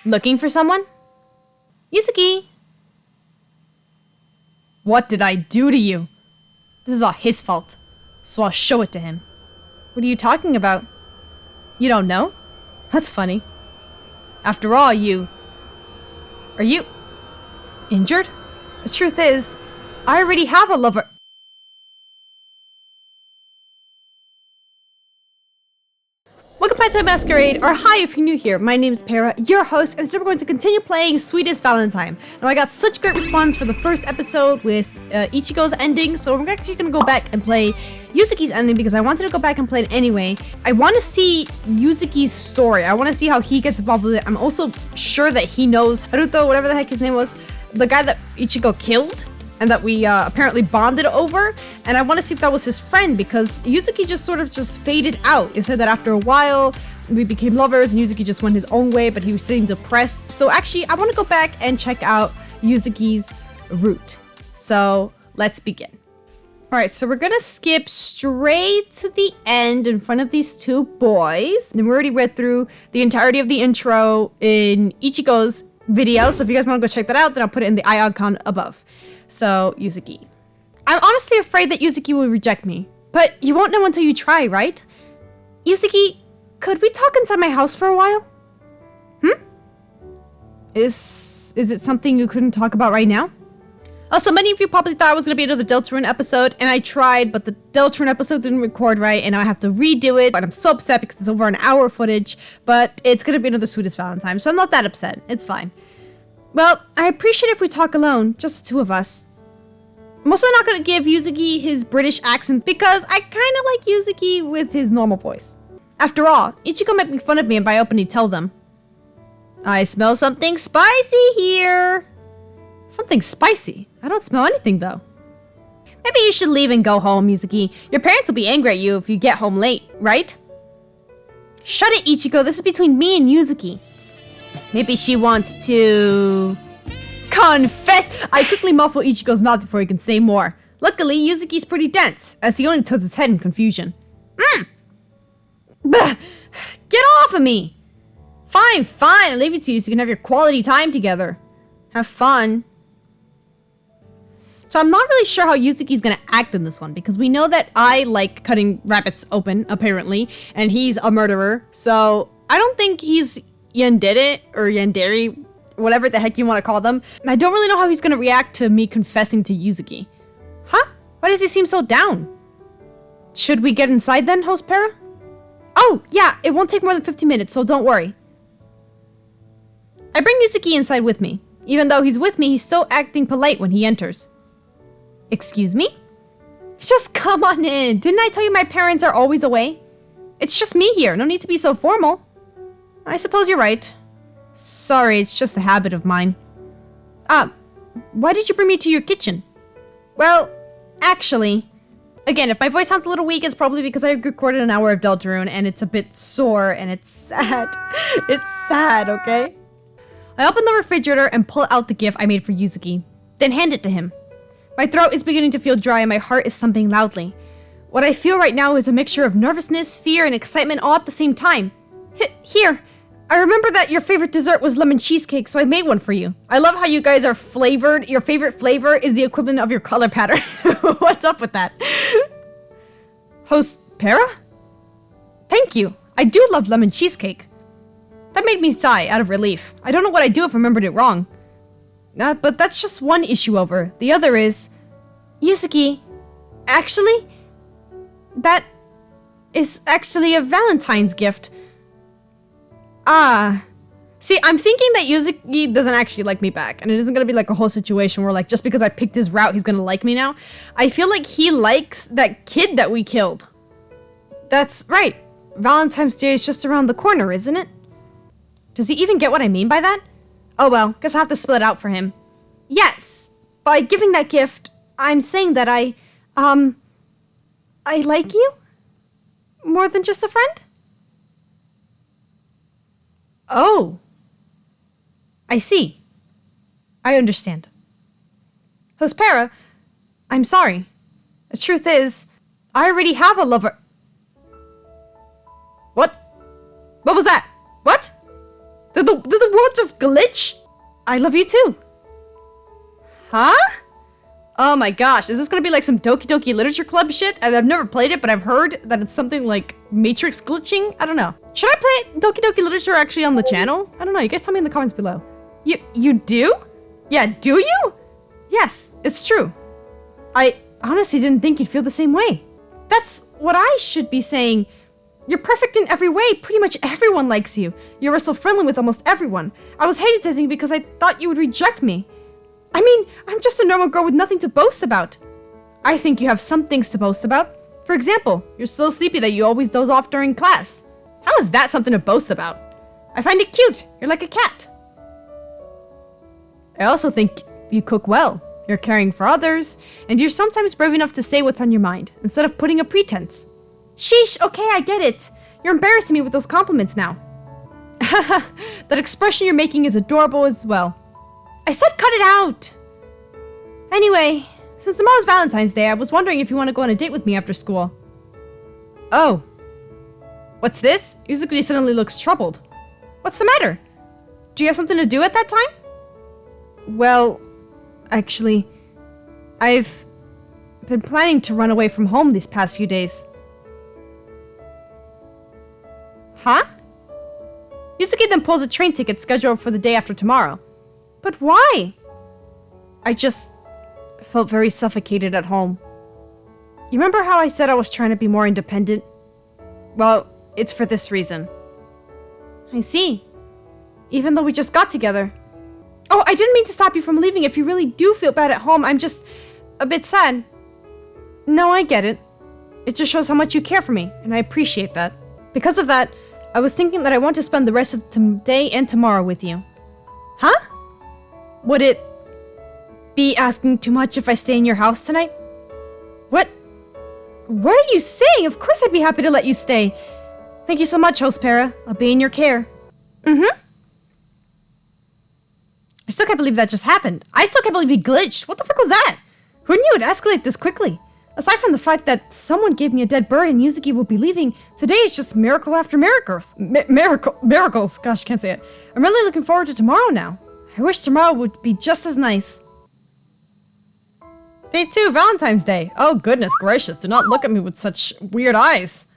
Looking for someone? Yuzuki! What did I do to you? This is all his fault, so I'll show it to him. What are you talking about? You don't know? That's funny. After all, Are you injured? The truth is, I already have a lover. Welcome back to Masquerade, or hi if you're new here. My name is Para, your host, and today we're going to continue playing Sweetest Valentine. Now, I got such great response for the first episode with Ichigos Endings, so we're actually going to go back and play Yuzuki's ending because I wanted to go back and play it anyway. I want to see Yuzuki's story. I want to see how he gets involved with it. I'm also sure that he knows Haruto, whatever the heck his name was, the guy that Ichigo killed and that we apparently bonded over, and I want to see if that was his friend because Yuzuki just sort of faded out. It said that after a while we became lovers and Yuzuki just went his own way, but he seemed depressed. So actually I want to go back and check out Yuzuki's route. So let's begin. Alright, so we're gonna skip straight to the end in front of these two boys. And we already read through the entirety of the intro in Ichigo's video, so if you guys want to go check that out, then I'll put it in the eye icon above. So, Yuzuki. I'm honestly afraid that Yuzuki will reject me, but you won't know until you try, right? Yuzuki, could we talk inside my house for a while? Is it something you couldn't talk about right now? Also, many of you probably thought it was going to be another Deltarune episode, and I tried, but the Deltarune episode didn't record right, and now I have to redo it, but I'm so upset because it's over an hour footage, but it's going to be another Sweetest Valentine, so I'm not that upset. It's fine. Well, I appreciate if we talk alone, just the two of us. I'm also not going to give Yuzuki his British accent because I kind of like Yuzuki with his normal voice. After all, Ichigo might make fun of me if I openly tell them. I smell something spicy here. Something spicy? I don't smell anything though. Maybe you should leave and go home, Yuzuki. Your parents will be angry at you if you get home late, right? Shut it, Ichigo. This is between me and Yuzuki. Maybe she wants to confess. I quickly muffle Ichigo's mouth before he can say more. Luckily, Yuzuki's pretty dense, as he only tilts his head in confusion. Get off of me! Fine, I'll leave it to you so you can have your quality time together. Have fun. So I'm not really sure how Yuzuki's gonna act in this one, because we know that I like cutting rabbits open, apparently, and he's a murderer, so I don't think he's yandere or yandere, whatever the heck you want to call them. I don't really know how he's gonna react to me confessing to Yuzuki. Huh? Why does he seem so down? Should we get inside then, host Para? Oh, yeah, it won't take more than 15 minutes, so don't worry. I bring Yuzuki inside with me. Even though he's with me, he's still acting polite when he enters. Excuse me? Just come on in. Didn't I tell you my parents are always away? It's just me here. No need to be so formal. I suppose you're right. Sorry, it's just a habit of mine. Why did you bring me to your kitchen? Well, actually, again, if my voice sounds a little weak, it's probably because I recorded an hour of Deltarune and it's a bit sore and it's sad. It's sad, okay? I open the refrigerator and pull out the gift I made for Yuzuki, then hand it to him. My throat is beginning to feel dry and my heart is thumping loudly. What I feel right now is a mixture of nervousness, fear, and excitement all at the same time. Here, I remember that your favorite dessert was lemon cheesecake, so I made one for you. I love how you guys are flavored. Your favorite flavor is the equivalent of your color pattern. What's up with that? Host Para? Thank you. I do love lemon cheesecake. That made me sigh out of relief. I don't know what I'd do if I remembered it wrong. But that's just one issue over. The other is... Yuzuki, actually? That is actually a Valentine's gift. See, I'm thinking that Yuzuki doesn't actually like me back, and it isn't gonna be like a whole situation where like, just because I picked his route, he's gonna like me now. I feel like he likes that kid that we killed. That's right. Valentine's Day is just around the corner, isn't it? Does he even get what I mean by that? Oh well, guess I'll have to split it out for him. Yes, by giving that gift, I'm saying that I like you? More than just a friend? Oh. I see. I understand. Host Para, I'm sorry. The truth is, I already have a lover. What? What was that? What? Did the world just glitch? I love you too. Huh? Oh my gosh, is this gonna be like some Doki Doki Literature Club shit? I've never played it, but I've heard that it's something like Matrix glitching? I don't know. Should I play Doki Doki Literature actually on the channel? I don't know, you guys tell me in the comments below. You do? Yeah, do you? Yes, it's true. I honestly didn't think you'd feel the same way. That's what I should be saying. You're perfect in every way. Pretty much everyone likes you. You were so friendly with almost everyone. I was hesitating because I thought you would reject me. I mean, I'm just a normal girl with nothing to boast about. I think you have some things to boast about. For example, you're so sleepy that you always doze off during class. How is that something to boast about? I find it cute. You're like a cat. I also think you cook well. You're caring for others, and you're sometimes brave enough to say what's on your mind, instead of putting a pretense. Sheesh, okay, I get it. You're embarrassing me with those compliments now. That expression you're making is adorable as well. I said cut it out! Anyway, since tomorrow's Valentine's Day, I was wondering if you want to go on a date with me after school. Oh. What's this? Yuzuki suddenly looks troubled. What's the matter? Do you have something to do at that time? Well, actually, I've been planning to run away from home these past few days. Huh? Yuzuki then pulls a train ticket scheduled for the day after tomorrow. But why? I just felt very suffocated at home. You remember how I said I was trying to be more independent? Well, it's for this reason. I see. Even though we just got together. Oh, I didn't mean to stop you from leaving if you really do feel bad at home. I'm just a bit sad. No, I get it. It just shows how much you care for me, and I appreciate that. Because of that, I was thinking that I want to spend the rest of today and tomorrow with you. Huh? Would it be asking too much if I stay in your house tonight? What are you saying? Of course I'd be happy to let you stay. Thank you so much, host Para. I'll be in your care. Mm-hmm. I still can't believe that just happened. I still can't believe he glitched. What the frick was that? Who knew it would escalate this quickly? Aside from the fact that someone gave me a dead bird and Yuzuki will be leaving, today is just miracle after miracles. Miracles. Gosh, can't say it. I'm really looking forward to tomorrow now. I wish tomorrow would be just as nice. Day 2, Valentine's Day. Oh, goodness gracious. Do not look at me with such weird eyes.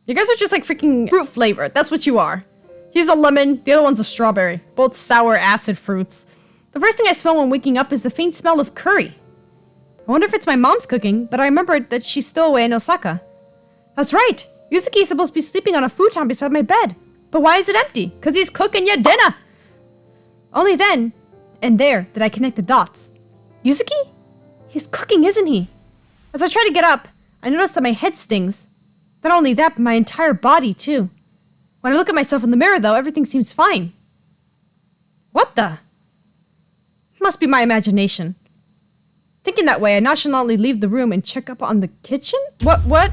You guys are just like freaking fruit flavored. That's what you are. He's a lemon. The other one's a strawberry. Both sour acid fruits. The first thing I smell when waking up is the faint smell of curry. I wonder if it's my mom's cooking, but I remembered that she's still away in Osaka. That's right. Yuzuki is supposed to be sleeping on a futon beside my bed. But why is it empty? Because he's cooking your dinner. Only then, and there, did I connect the dots. Yuzuki? He's cooking, isn't he? As I try to get up, I notice that my head stings. Not only that, but my entire body, too. When I look at myself in the mirror, though, everything seems fine. What the? Must be my imagination. Thinking that way, I nonchalantly leave the room and check up on the kitchen? What?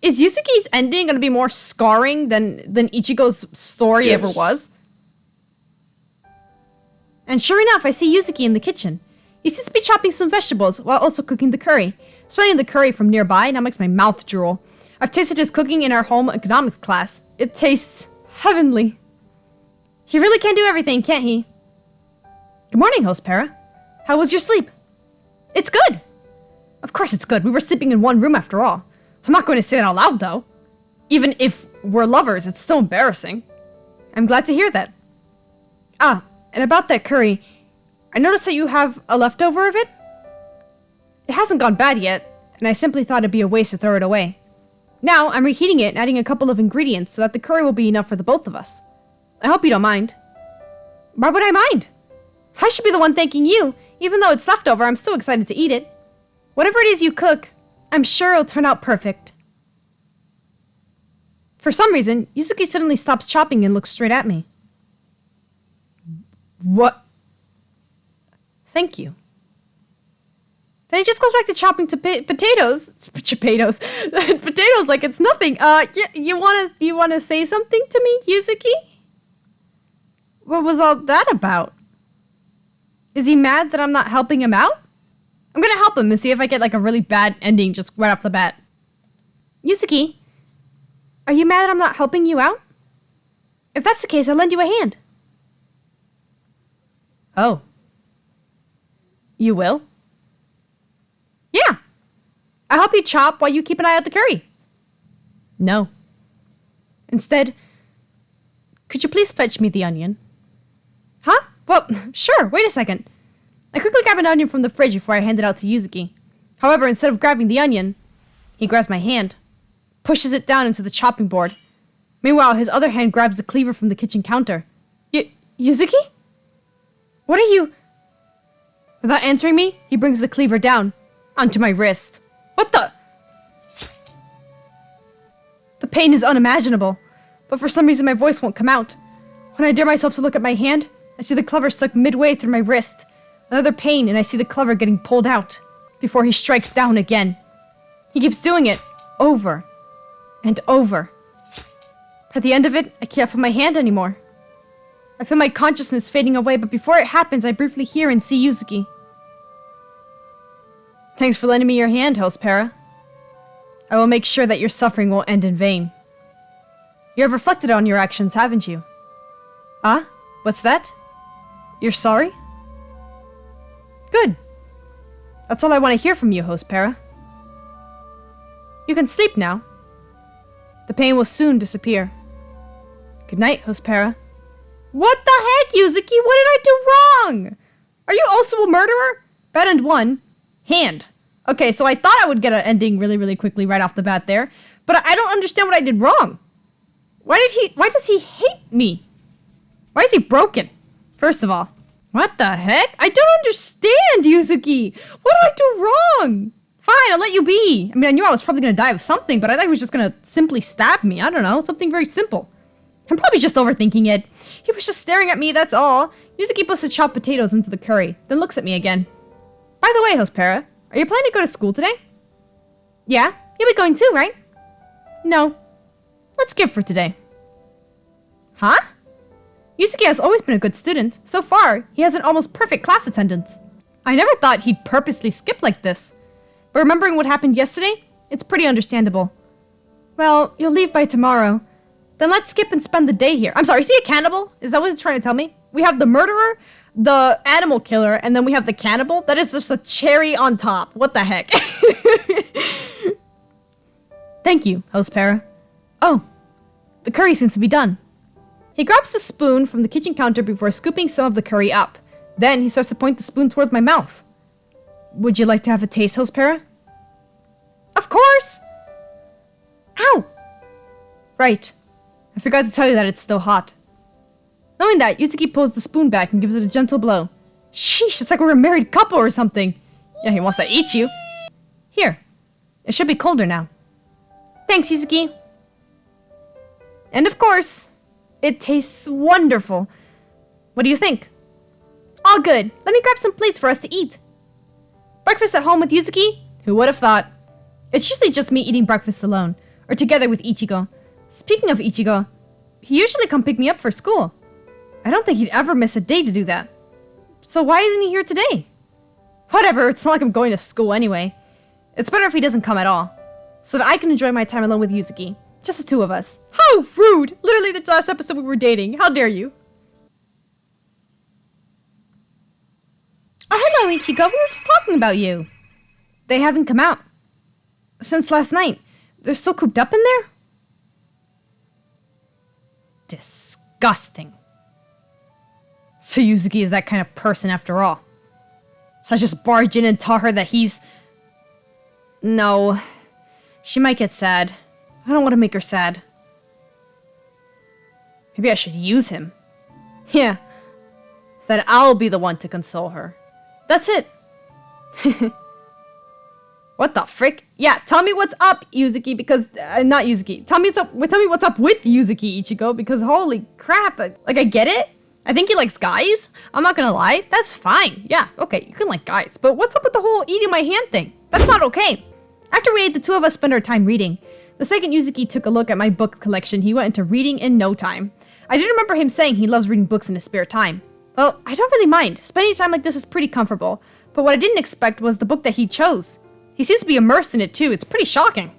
Is Yuzuki's ending gonna be more scarring than Ichigo's story ever was? And sure enough, I see Yuzuki in the kitchen. He seems to be chopping some vegetables while also cooking the curry. Smelling the curry from nearby now makes my mouth drool. I've tasted his cooking in our home economics class. It tastes heavenly. He really can do everything, can't he? Good morning, host Para. How was your sleep? It's good. Of course it's good. We were sleeping in one room after all. I'm not going to say it out loud, though. Even if we're lovers, it's still embarrassing. I'm glad to hear that. Ah, and about that curry, I noticed that you have a leftover of it. It hasn't gone bad yet, and I simply thought it'd be a waste to throw it away. Now, I'm reheating it and adding a couple of ingredients so that the curry will be enough for the both of us. I hope you don't mind. Why would I mind? I should be the one thanking you. Even though it's leftover, I'm so excited to eat it. Whatever it is you cook, I'm sure it'll turn out perfect. For some reason, Yuzuki suddenly stops chopping and looks straight at me. What? Thank you. Then he just goes back to chopping potatoes. Potatoes like it's nothing. You wanna say something to me, Yuzuki? What was all that about? Is he mad that I'm not helping him out? I'm gonna help him and see if I get like a really bad ending just right off the bat. Yuzuki, are you mad that I'm not helping you out? If that's the case, I'll lend you a hand. Oh. You will? Yeah. I'll help you chop while you keep an eye out the curry. No. Instead, could you please fetch me the onion? Huh? Well, sure. Wait a second. I quickly grab an onion from the fridge before I hand it out to Yuzuki. However, instead of grabbing the onion, he grabs my hand, pushes it down into the chopping board. Meanwhile, his other hand grabs the cleaver from the kitchen counter. Yuzuki? What are you... Without answering me, he brings the cleaver down, onto my wrist. What the... The pain is unimaginable, but for some reason my voice won't come out. When I dare myself to look at my hand, I see the cleaver stuck midway through my wrist. Another pain, and I see the cleaver getting pulled out, before he strikes down again. He keeps doing it, over and over. At the end of it, I can't feel my hand anymore. I feel my consciousness fading away, but before it happens, I briefly hear and see Yuzuki. Thanks for lending me your hand, host Para. I will make sure that your suffering won't end in vain. You have reflected on your actions, haven't you? Ah? What's that? You're sorry? Good. That's all I want to hear from you, host Para. You can sleep now. The pain will soon disappear. Good night, host Para. What the heck, Yuzuki? What did I do wrong? Are you also a murderer? Bad end 1. Hand. Okay, so I thought I would get an ending really quickly right off the bat there, but I don't understand what I did wrong. Why does he hate me? Why is he broken? First of all. What the heck? I don't understand, Yuzuki. What did I do wrong? Fine, I'll let you be. I mean, I knew I was probably gonna die of something, but I thought he was just gonna simply stab me. I don't know, something very simple. I'm probably just overthinking it. He was just staring at me, that's all. Yuzuki puts the chopped potatoes into the curry, then looks at me again. By the way, host Para, are you planning to go to school today? Yeah, you'll be going too, right? No. Let's skip for today. Huh? Yuzuki has always been a good student. So far, he has an almost perfect class attendance. I never thought he'd purposely skip like this. But remembering what happened yesterday, it's pretty understandable. Well, you'll leave by tomorrow. Then let's skip and spend the day here. I'm sorry, is he a cannibal? Is that what it's trying to tell me? We have the murderer, the animal killer, and then we have the cannibal? That is just a cherry on top. What the heck? Thank you, host Para. Oh, the curry seems to be done. He grabs the spoon from the kitchen counter before scooping some of the curry up. Then he starts to point the spoon towards my mouth. Would you like to have a taste, host Para? Of course! Ow! Right. I forgot to tell you that it's still hot. Knowing that, Yuzuki pulls the spoon back and gives it a gentle blow. Sheesh, it's like we're a married couple or something. Yeah, he wants to eat you. Here. It should be colder now. Thanks, Yuzuki. And of course, it tastes wonderful. What do you think? All good. Let me grab some plates for us to eat. Breakfast at home with Yuzuki? Who would have thought? It's usually just me eating breakfast alone, or together with Ichigo. Speaking of Ichigo, he usually come pick me up for school. I don't think he'd ever miss a day to do that. So why isn't he here today? Whatever, it's not like I'm going to school anyway. It's better if he doesn't come at all, so that I can enjoy my time alone with Yuzuki. Just the two of us. How rude! Literally the last episode we were dating. How dare you? Oh, hello, Ichigo. We were just talking about you. They haven't come out. Since last night. They're still cooped up in there? Disgusting. So Yuzuki is that kind of person after all. So I just barge in and tell her that he's... No. She might get sad. I don't want to make her sad. Maybe I should use him. Yeah. Then I'll be the one to console her. That's it. What the frick? Yeah, tell me what's up, Yuzuki, because... not Yuzuki. Tell me what's up with Yuzuki, Ichigo, because holy crap. I get it. I think he likes guys. I'm not gonna lie. That's fine. Yeah, okay, you can like guys. But what's up with the whole eating my hand thing? That's not okay. After we ate, the two of us spent our time reading. The second Yuzuki took a look at my book collection, he went into reading in no time. I did remember him saying he loves reading books in his spare time. Well, I don't really mind. Spending time like this is pretty comfortable. But what I didn't expect was the book that he chose. He seems to be immersed in it too. It's pretty shocking.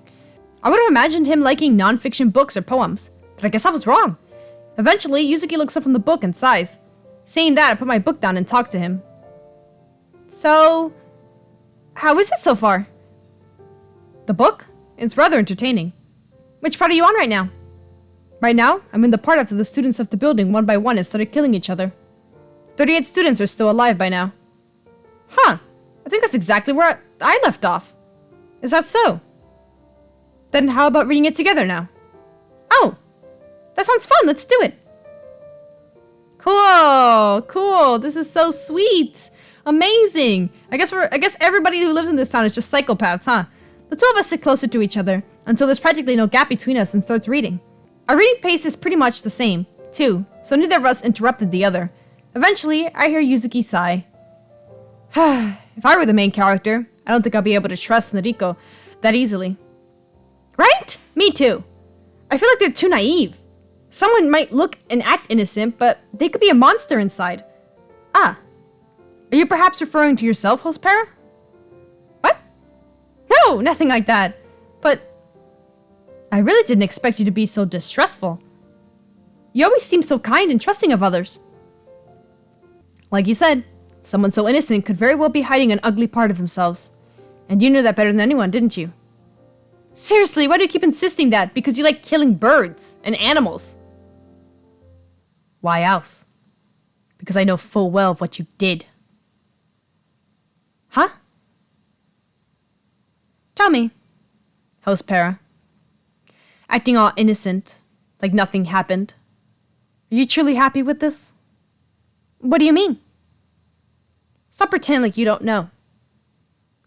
I would have imagined him liking non-fiction books or poems, but I guess I was wrong. Eventually, Yuzuki looks up from the book and sighs. Saying that, I put my book down and talk to him. So, how is it so far? The book? It's rather entertaining. Which part are you on right now? Right now, I'm in the part after the students left the building one by one and started killing each other. 38 students are still alive by now. Huh. I think that's exactly where I left off. Is that so? Then how about reading it together now? Oh! That sounds fun, let's do it! Cool! Cool! This is so sweet! Amazing! I guess everybody who lives in this town is just psychopaths, huh? The two of us sit closer to each other, until there's practically no gap between us and starts reading. Our reading pace is pretty much the same, too, so neither of us interrupted the other. Eventually, I hear Yuzuki sigh. If I were the main character, I don't think I'll be able to trust Nariko that easily. Right? Me too. I feel like they're too naive. Someone might look and act innocent, but they could be a monster inside. Ah. Are you perhaps referring to yourself, Host Para? What? No, nothing like that. But I really didn't expect you to be so distrustful. You always seem so kind and trusting of others. Like you said, someone so innocent could very well be hiding an ugly part of themselves. And you knew that better than anyone, didn't you? Seriously, why do you keep insisting that? Because you like killing birds and animals. Why else? Because I know full well what you did. Huh? Tell me, Host Para. Acting all innocent, like nothing happened. Are you truly happy with this? What do you mean? Stop pretending like you don't know.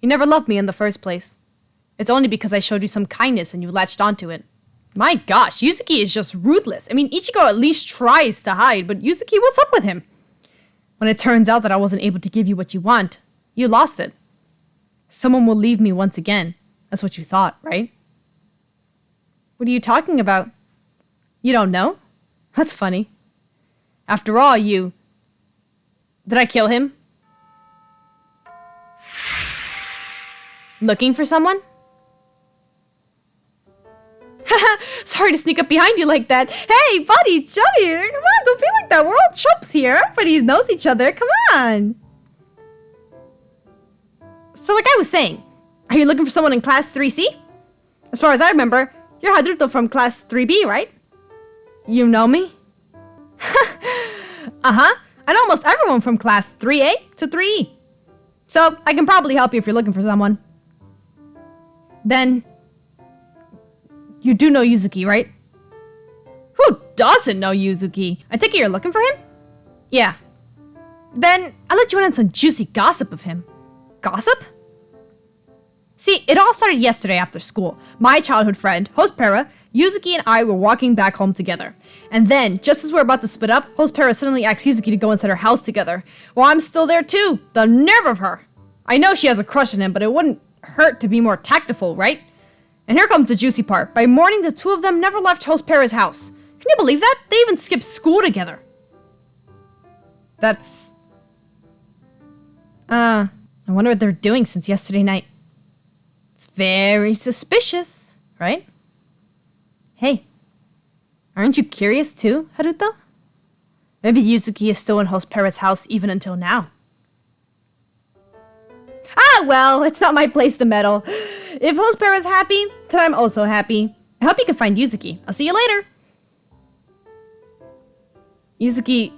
You never loved me in the first place. It's only because I showed you some kindness and you latched onto it. My gosh, Yuzuki is just ruthless. I mean, Ichigo at least tries to hide, but Yuzuki, what's up with him? When it turns out that I wasn't able to give you what you want, you lost it. Someone will leave me once again. That's what you thought, right? What are you talking about? You don't know? That's funny. After all, Did I kill him? Looking for someone? Sorry to sneak up behind you like that. Hey, buddy, Johnny, come on, don't be like that. We're all chumps here. Everybody knows each other. Come on. So like I was saying, are you looking for someone in class 3C? As far as I remember, you're Haruto from class 3B, right? You know me? Uh-huh. I know almost everyone from class 3A to 3E. So I can probably help you if you're looking for someone. Then you do know Yuzuki, right? Who doesn't know Yuzuki? I take it you're looking for him? Yeah. Then I'll let you in on some juicy gossip of him. Gossip? See, it all started yesterday after school. My childhood friend, Host Para, Yuzuki, and I were walking back home together. And then, just as we're about to split up, Host Para suddenly asks Yuzuki to go inside her house together. Well, I'm still there too. The nerve of her. I know she has a crush on him, but it wouldn't hurt to be more tactful, right? And here comes the juicy part. By morning, the two of them never left Host Para's house. Can you believe that? They even skipped school together. That's... I wonder what they're doing since yesterday night. It's very suspicious, right? Hey, aren't you curious too, Haruto? Maybe Yuzuki is still in Host Para's house even until now. Ah, well, it's not my place to meddle. If Host Para's happy, then I'm also happy. I hope you can find Yuzuki. I'll see you later. Yuzuki...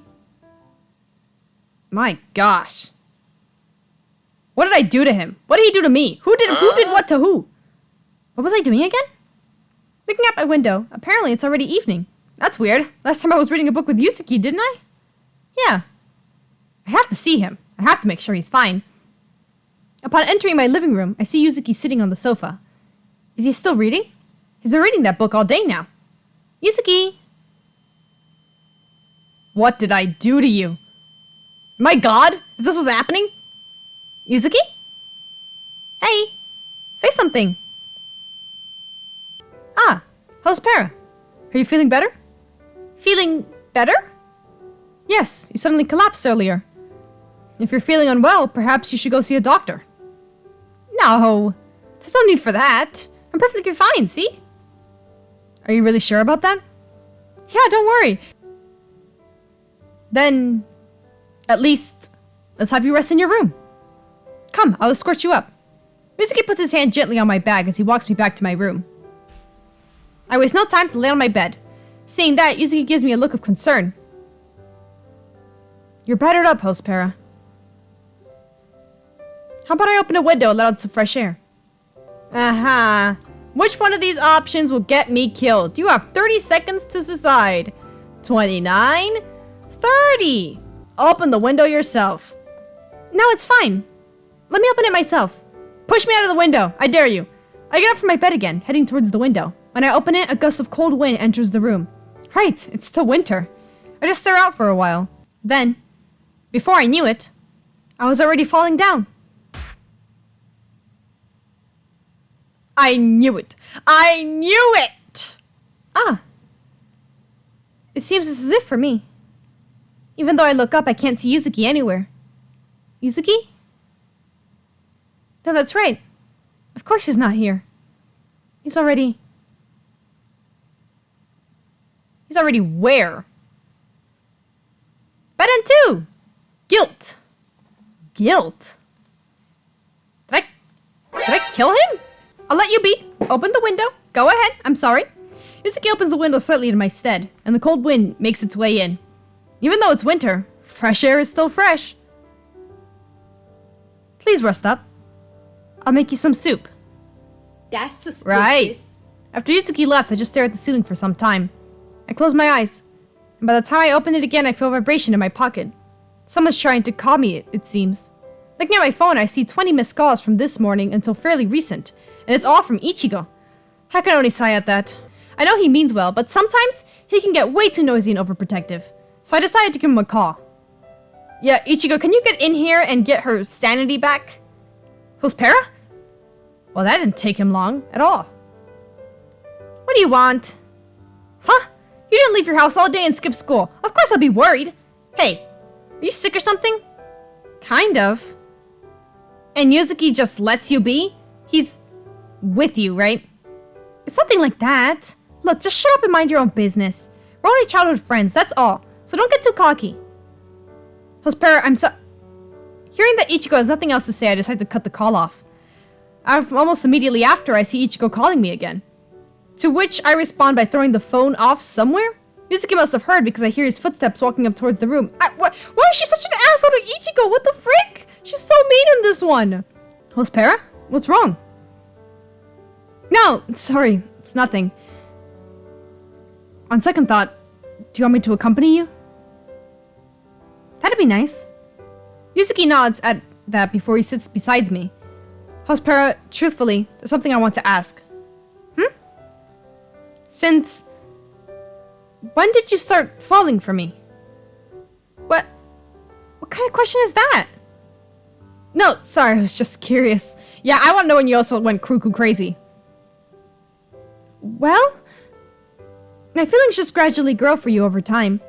My gosh. What did I do to him? What did he do to me? Who did what to who? What was I doing again? Looking out my window. Apparently it's already evening. That's weird. Last time I was reading a book with Yuzuki, didn't I? Yeah. I have to see him. I have to make sure he's fine. Upon entering my living room, I see Yuzuki sitting on the sofa. Is he still reading? He's been reading that book all day now. Yuzuki! What did I do to you? My god! Is this what's happening? Yuzuki? Hey! Say something! Ah! Host Para. Are you feeling better? Feeling better? Yes, you suddenly collapsed earlier. If you're feeling unwell, perhaps you should go see a doctor. No! There's no need for that. I'm perfectly fine, see? Are you really sure about that? Yeah, don't worry. Then, at least, let's have you rest in your room. Come, I'll escort you up. Yuzuki puts his hand gently on my bag as he walks me back to my room. I waste no time to lay on my bed. Seeing that, Yuzuki gives me a look of concern. You're battered up, host Para. How about I open a window and let out some fresh air? Aha. Which one of these options will get me killed? You have 30 seconds to decide. 29? 30! Open the window yourself. No, it's fine. Let me open it myself. Push me out of the window. I dare you. I get up from my bed again, heading towards the window. When I open it, a gust of cold wind enters the room. Right, it's still winter. I just stare out for a while. Then, before I knew it, I was already falling down. I knew it. I knew it! Ah. It seems this is it for me. Even though I look up, I can't see Yuzuki anywhere. Yuzuki? No, that's right. Of course he's not here. He's already where? Bed and two! Guilt. Guilt? Did I kill him? I'll let you be. Open the window. Go ahead. I'm sorry. Yuzuki opens the window slightly in my stead, and the cold wind makes its way in. Even though it's winter, fresh air is still fresh. Please rest up. I'll make you some soup. That's suspicious. Right. After Yuzuki left, I just stare at the ceiling for some time. I close my eyes, and by the time I open it again, I feel a vibration in my pocket. Someone's trying to call me, it seems. Looking at my phone, I see 20 missed calls from this morning until fairly recent, and it's all from Ichigo. I can only sigh at that. I know he means well, but sometimes he can get way too noisy and overprotective, so I decided to give him a call. Yeah, Ichigo, can you get in here and get her sanity back? Host Para? Well, that didn't take him long at all. What do you want? Huh? You didn't leave your house all day and skip school. Of course I'll be worried. Hey, are you sick or something? Kind of. And Yuzuki just lets you be? He's with you, right? It's something like that. Look, just shut up and mind your own business. We're only childhood friends, that's all. So don't get too cocky. Hospera, Hearing that Ichigo has nothing else to say, I decide to cut the call off. Almost immediately after, I see Ichigo calling me again. To which I respond by throwing the phone off somewhere? Yuzuki must have heard because I hear his footsteps walking up towards the room. Why is she such an asshole to Ichigo? What the frick? She's so mean in this one. Hospera? What's wrong? No, sorry. It's nothing. On second thought, do you want me to accompany you? That'd be nice. Yuzuki nods at that before he sits beside me. Hospera, truthfully, there's something I want to ask. Since... when did you start falling for me? What kind of question is that? No, sorry, I was just curious. Yeah, I want to know when you also went cuckoo crazy. Well, my feelings just gradually grow for you over time.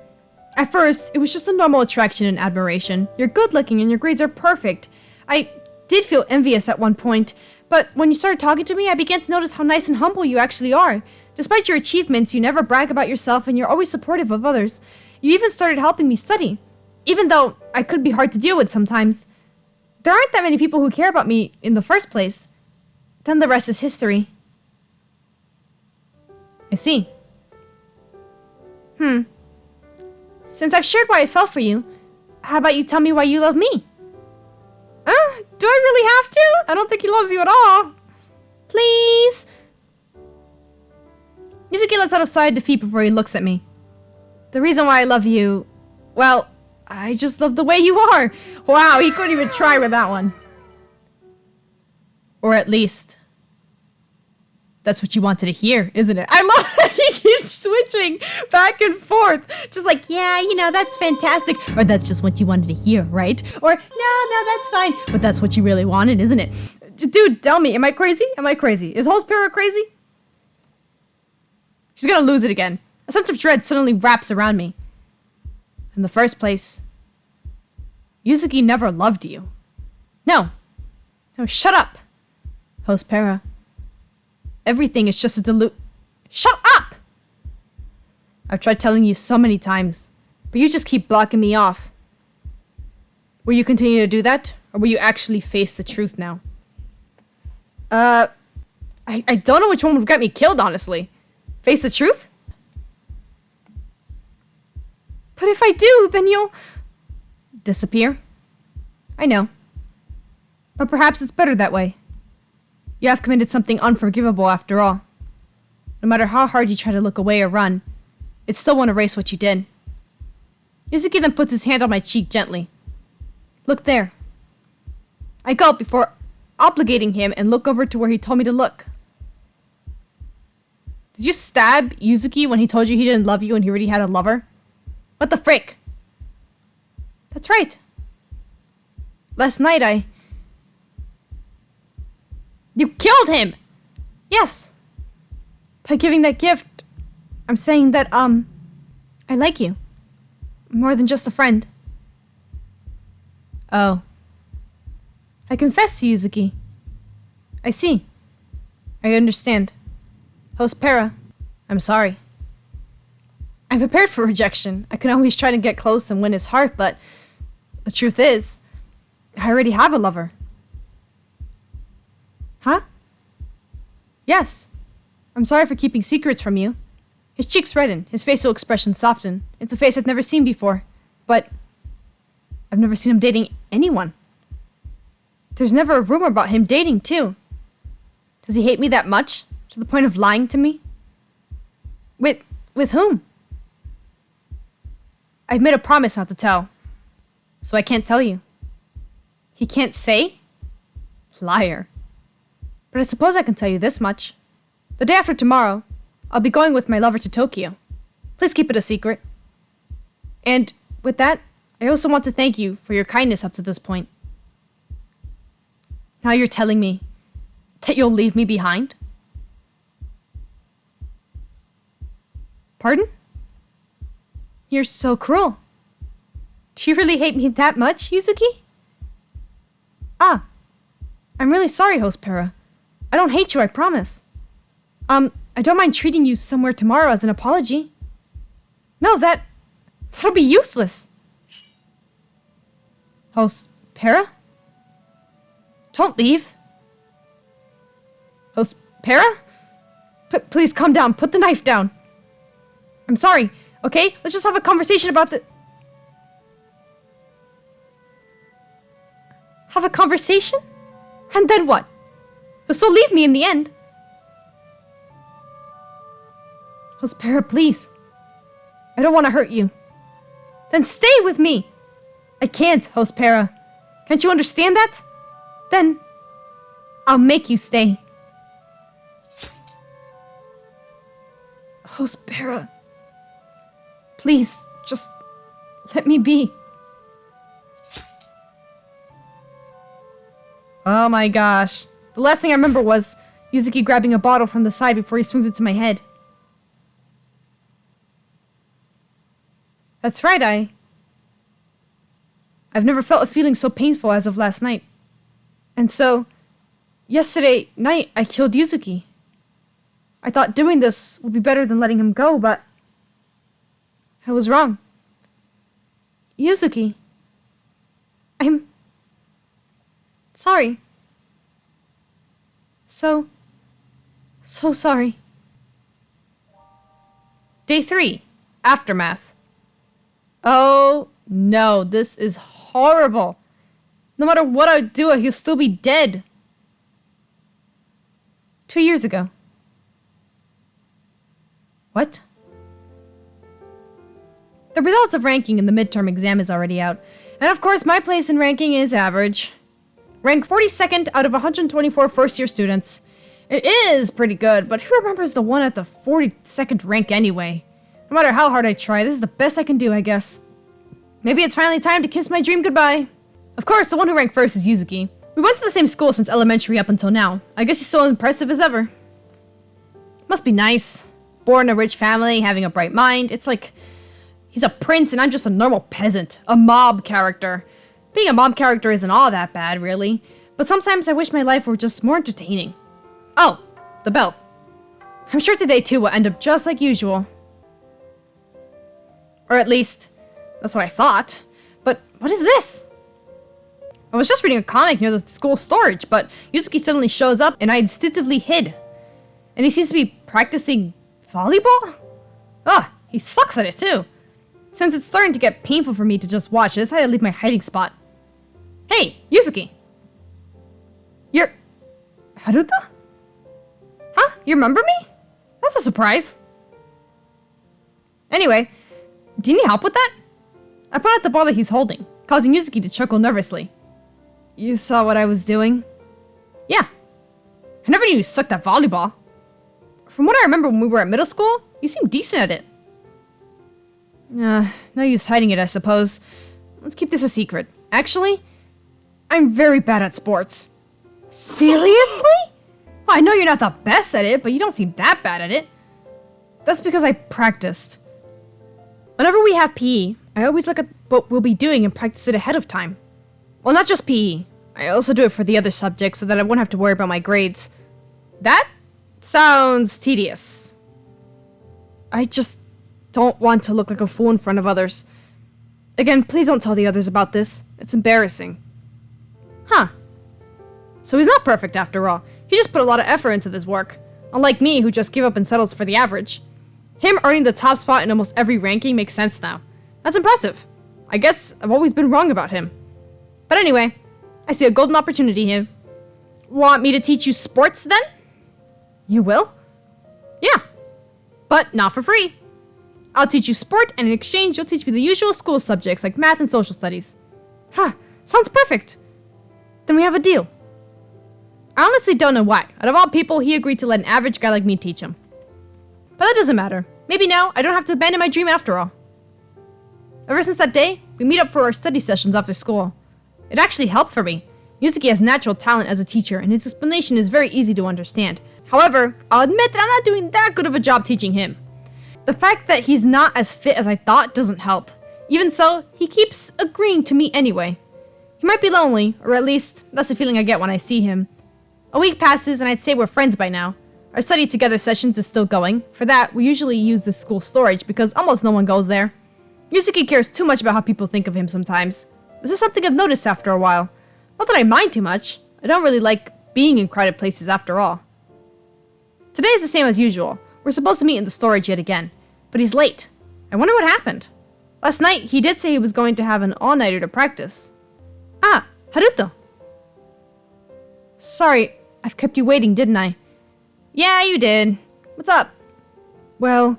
At first, it was just a normal attraction and admiration. You're good looking and your grades are perfect. I did feel envious at one point, but when you started talking to me, I began to notice how nice and humble you actually are. Despite your achievements, you never brag about yourself and you're always supportive of others. You even started helping me study. Even though I could be hard to deal with sometimes. There aren't that many people who care about me in the first place. Then the rest is history. I see. Since I've shared why I fell for you, how about you tell me why you love me? Do I really have to? I don't think he loves you at all. Please? Yuzuki lets out a sigh of defeat before he looks at me. The reason why I love you... well, I just love the way you are. Wow, he couldn't even try with that one. Or at least... that's what you wanted to hear, isn't it? I love that he keeps switching back and forth. Just like, yeah, you know, that's fantastic. Or that's just what you wanted to hear, right? Or, no, that's fine. But that's what you really wanted, isn't it? Dude, tell me, am I crazy? Am I crazy? Is Hospera crazy? She's gonna lose it again. A sense of dread suddenly wraps around me. In the first place, Yuzuki never loved you. No, shut up, Hospera. Everything is just a Shut up! I've tried telling you so many times. But you just keep blocking me off. Will you continue to do that? Or will you actually face the truth now? I don't know which one would get me killed, honestly. Face the truth? But if I do, then you'll... disappear? I know. But perhaps it's better that way. You have committed something unforgivable after all. No matter how hard you try to look away or run, it still won't erase what you did. Yuzuki then puts his hand on my cheek gently. Look there. I gulp before obligating him and look over to where he told me to look. Did you stab Yuzuki when he told you he didn't love you and he already had a lover? What the frick? That's right. Last night You killed him! Yes. By giving that gift, I'm saying that, I like you. More than just a friend. Oh. I confess to Yuzuki. I see. I understand. Host Para, I'm sorry. I'm prepared for rejection. I can always try to get close and win his heart, but the truth is, I already have a lover. Huh? Yes. I'm sorry for keeping secrets from you. His cheeks redden, his facial expression soften. It's a face I've never seen before, but I've never seen him dating anyone. There's never a rumor about him dating, too. Does he hate me that much? To the point of lying to me? With whom? I've made a promise not to tell. So I can't tell you. He can't say? Liar. But I suppose I can tell you this much. The day after tomorrow, I'll be going with my lover to Tokyo. Please keep it a secret. And with that, I also want to thank you for your kindness up to this point. Now you're telling me that you'll leave me behind? Pardon? You're so cruel. Do you really hate me that much, Yuzuki? Ah, I'm really sorry, Host Para. I don't hate you, I promise. I don't mind treating you somewhere tomorrow as an apology. No, that'll be useless. Host Para? Don't leave. Host Para? Please calm down. Put the knife down. I'm sorry, okay? Let's just have a conversation about the... Have a conversation? And then what? You'll still leave me in the end. Host Para, please. I don't want to hurt you. Then stay with me. I can't, Host Para. Can't you understand that? Then I'll make you stay. Host Para. Please, just let me be. Oh my gosh. The last thing I remember was Yuzuki grabbing a bottle from the side before he swings it to my head. That's right, I've never felt a feeling so painful as of last night. And so, yesterday night I killed Yuzuki. I thought doing this would be better than letting him go, but I was wrong. Yuzuki, I'm sorry. So sorry. Day 3. Aftermath. Oh no, this is horrible. No matter what I do, he'll still be dead. 2 years ago. What? The results of ranking in the midterm exam is already out. And of course, my place in ranking is average. Rank 42nd out of 124 first-year students. It is pretty good, but who remembers the one at the 42nd rank anyway? No matter how hard I try, this is the best I can do, I guess. Maybe it's finally time to kiss my dream goodbye. Of course, the one who ranked first is Yuzuki. We went to the same school since elementary up until now. I guess he's still impressive as ever. Must be nice. Born in a rich family, having a bright mind. It's like he's a prince and I'm just a normal peasant. A mob character. Being a mob character isn't all that bad, really. But sometimes I wish my life were just more entertaining. Oh, the bell. I'm sure today too will end up just like usual. Or at least, That's what I thought. But what is this? I was just reading a comic near the school storage, but Yuzuki suddenly shows up and I instinctively hid. And he seems to be practicing volleyball? Ugh, he sucks at it too. Since it's starting to get painful for me to just watch, I decided to leave my hiding spot. Hey, Yuzuki! You're... Haruta? Huh? You remember me? That's a surprise. Anyway, do you need help with that? I brought out the ball that he's holding, causing Yuzuki to chuckle nervously. You saw what I was doing? Yeah. I never knew you sucked at volleyball. From what I remember when we were at middle school, you seemed decent at it. No use hiding it, I suppose. Let's keep this a secret. Actually, I'm very bad at sports. Seriously? Well, I know you're not the best at it, but you don't seem that bad at it. That's because I practiced. Whenever we have PE, I always look at what we'll be doing and practice it ahead of time. Well, not just PE. I also do it for the other subjects so that I won't have to worry about my grades. That sounds tedious. I just don't want to look like a fool in front of others. Again, please don't tell the others about this. It's embarrassing. Huh. So he's not perfect after all. He just put a lot of effort into this work. Unlike me, who just gave up and settles for the average. Him earning the top spot in almost every ranking makes sense now. That's impressive. I guess I've always been wrong about him. But anyway, I see a golden opportunity here. Want me to teach you sports then? You will? Yeah. But not for free. I'll teach you sport, and in exchange, you'll teach me the usual school subjects like math and social studies. Huh, sounds perfect. Then we have a deal. I honestly don't know why. Out of all people, he agreed to let an average guy like me teach him. But that doesn't matter. Maybe now I don't have to abandon my dream after all. Ever since that day, we meet up for our study sessions after school. It actually helped for me. Yuzuki has natural talent as a teacher, and his explanation is very easy to understand. However, I'll admit that I'm not doing that good of a job teaching him. The fact that he's not as fit as I thought doesn't help. Even so, he keeps agreeing to meet anyway. He might be lonely, or at least, that's the feeling I get when I see him. A week passes, and I'd say we're friends by now. Our study together sessions is still going. For that, we usually use the school storage because almost no one goes there. Yuzuki cares too much about how people think of him sometimes. This is something I've noticed after a while. Not that I mind too much. I don't really like being in crowded places after all. Today is the same as usual. We're supposed to meet in the storage yet again. But he's late. I wonder what happened. Last night, he did say he was going to have an all-nighter to practice. Ah, Haruto. Sorry, I've kept you waiting, didn't I? Yeah, you did. What's up? Well,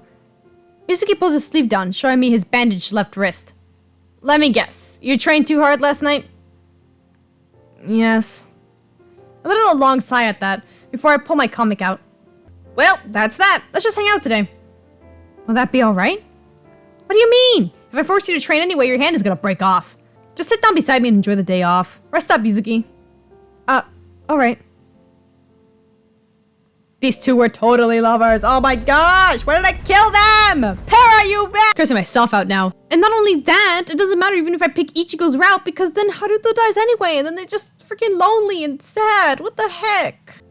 Yuzuki pulls his sleeve down, showing me his bandaged left wrist. Let me guess. You trained too hard last night? Yes. I let out a long sigh at that, before I pull my comic out. Well, that's that. Let's just hang out today. Will that be alright? What do you mean? If I force you to train anyway, your hand is gonna break off. Just sit down beside me and enjoy the day off. Rest up, Yuzuki. Alright. These two were totally lovers. Oh my gosh, why did I kill them? Para, you back! Cursing myself out now. And not only that, it doesn't matter even if I pick Ichigo's route because then Haruto dies anyway and then they're just freaking lonely and sad. What the heck?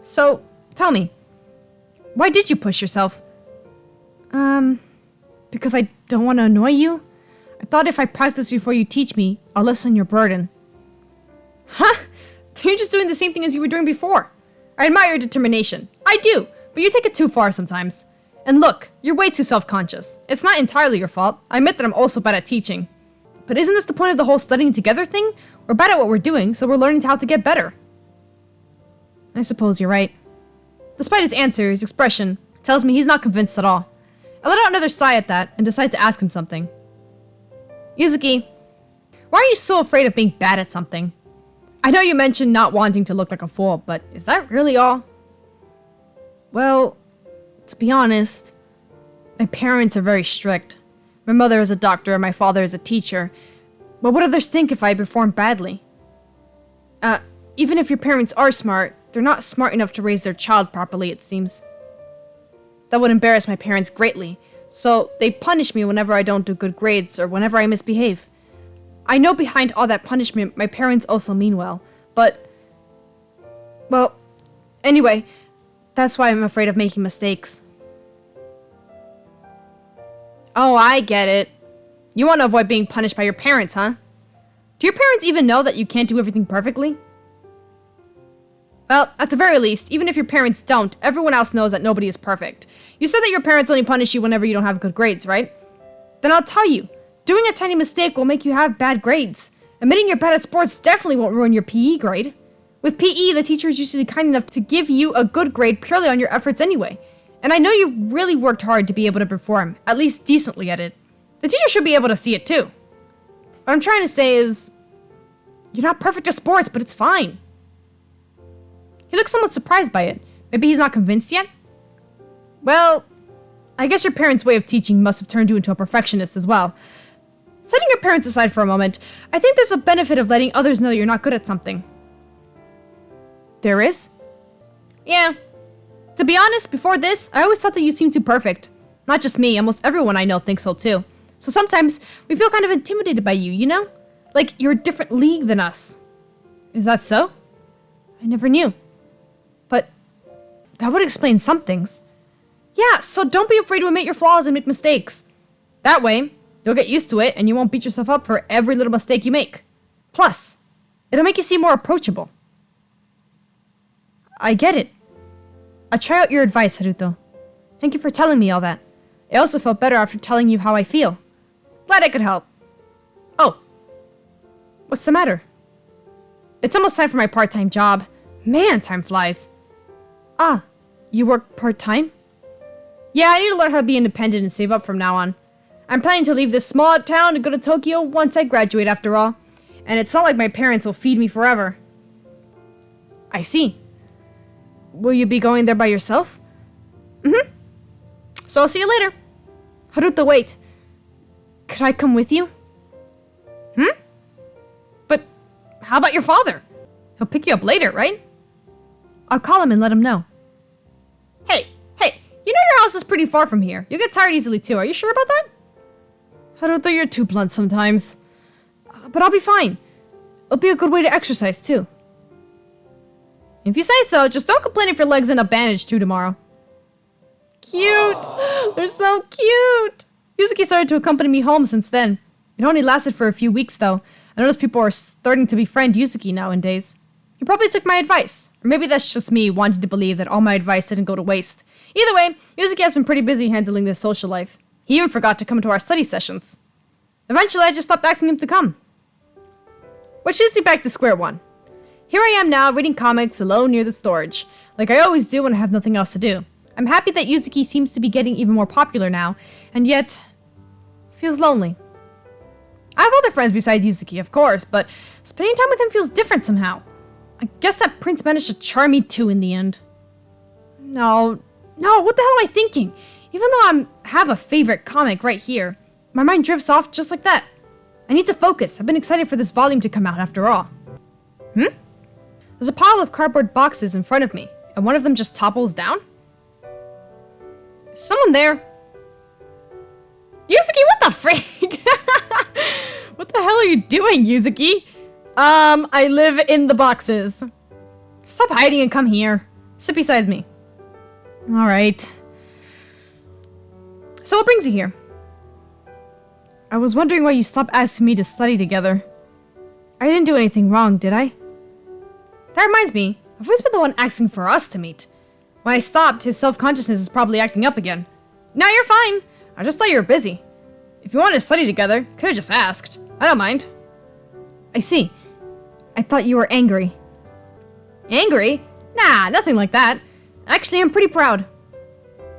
So, tell me, why did you push yourself? Because I don't want to annoy you? I thought if I practice before you teach me, I'll lessen your burden. Huh? You're just doing the same thing as you were doing before. I admire your determination. I do, but you take it too far sometimes. And look, you're way too self-conscious. It's not entirely your fault. I admit that I'm also bad at teaching. But isn't this the point of the whole studying together thing? We're bad at what we're doing, so we're learning how to get better. I suppose you're right. Despite his answer, his expression tells me he's not convinced at all. I let out another sigh at that and decide to ask him something. Yuzuki, why are you so afraid of being bad at something? I know you mentioned not wanting to look like a fool, but is that really all? Well, to be honest, my parents are very strict. My mother is a doctor and my father is a teacher. But what others think if I perform badly? Even if your parents are smart, they're not smart enough to raise their child properly, it seems. That would embarrass my parents greatly, so they punish me whenever I don't do good grades or whenever I misbehave. I know behind all that punishment, my parents also mean well, but... Well, anyway, that's why I'm afraid of making mistakes. Oh, I get it. You want to avoid being punished by your parents, huh? Do your parents even know that you can't do everything perfectly? Well, at the very least, even if your parents don't, everyone else knows that nobody is perfect. You said that your parents only punish you whenever you don't have good grades, right? Then I'll tell you, doing a tiny mistake will make you have bad grades. Admitting you're bad at sports definitely won't ruin your PE grade. With PE, the teacher is usually kind enough to give you a good grade purely on your efforts anyway. And I know you really worked hard to be able to perform, at least decently at it. The teacher should be able to see it too. What I'm trying to say is, you're not perfect at sports, but it's fine. He looks somewhat surprised by it. Maybe he's not convinced yet? Well, I guess your parents' way of teaching must have turned you into a perfectionist as well. Setting your parents aside for a moment, I think there's a benefit of letting others know you're not good at something. There is? Yeah. To be honest, before this, I always thought that you seemed too perfect. Not just me, almost everyone I know thinks so too. So sometimes, we feel kind of intimidated by you, you know? Like you're a different league than us. Is that so? I never knew. But that would explain some things. Yeah, so don't be afraid to admit your flaws and make mistakes. That way, you'll get used to it and you won't beat yourself up for every little mistake you make. Plus, it'll make you seem more approachable. I get it. I'll try out your advice, Haruto. Thank you for telling me all that. I also felt better after telling you how I feel. Glad I could help. Oh. What's the matter? It's almost time for my part-time job. Man, time flies. Ah, you work part-time? Yeah, I need to learn how to be independent and save up from now on. I'm planning to leave this small town to go to Tokyo once I graduate after all. And it's not like my parents will feed me forever. I see. Will you be going there by yourself? Mm-hmm. So I'll see you later. Haruto, wait. Could I come with you? But how about your father? He'll pick you up later, right? I'll call him and let him know. Hey, you know your house is pretty far from here. You'll get tired easily too. Are you sure about that? Haruto, you're too blunt sometimes. But I'll be fine. It'll be a good way to exercise too. If you say so, just don't complain if your legs end up bandaged too tomorrow. Cute! They're so cute! Yuzuki started to accompany me home since then. It only lasted for a few weeks though. I noticed people are starting to befriend Yuzuki nowadays. He probably took my advice. Or maybe that's just me wanting to believe that all my advice didn't go to waste. Either way, Yuzuki has been pretty busy handling this social life. He even forgot to come to our study sessions. Eventually, I just stopped asking him to come. Which leads me back to square one. Here I am now, reading comics alone near the storage, like I always do when I have nothing else to do. I'm happy that Yuzuki seems to be getting even more popular now, and yet, feels lonely. I have other friends besides Yuzuki, of course, but spending time with him feels different somehow. I guess that prince managed to charm me too in the end. No, what the hell am I thinking? Even though I have a favorite comic right here, my mind drifts off just like that. I need to focus. I've been excited for this volume to come out after all. There's a pile of cardboard boxes in front of me, and one of them just topples down? Is someone there? Yuzuki, what the freak? What the hell are you doing, Yuzuki? I live in the boxes. Stop hiding and come here. Sit beside me. Alright. So what brings you here? I was wondering why you stopped asking me to study together. I didn't do anything wrong, did I? That reminds me, I've always been the one asking for us to meet. When I stopped, his self-consciousness is probably acting up again. No, you're fine. I just thought you were busy. If you wanted to study together, could have just asked. I don't mind. I see. I thought you were angry. Angry? Nah, nothing like that. Actually, I'm pretty proud.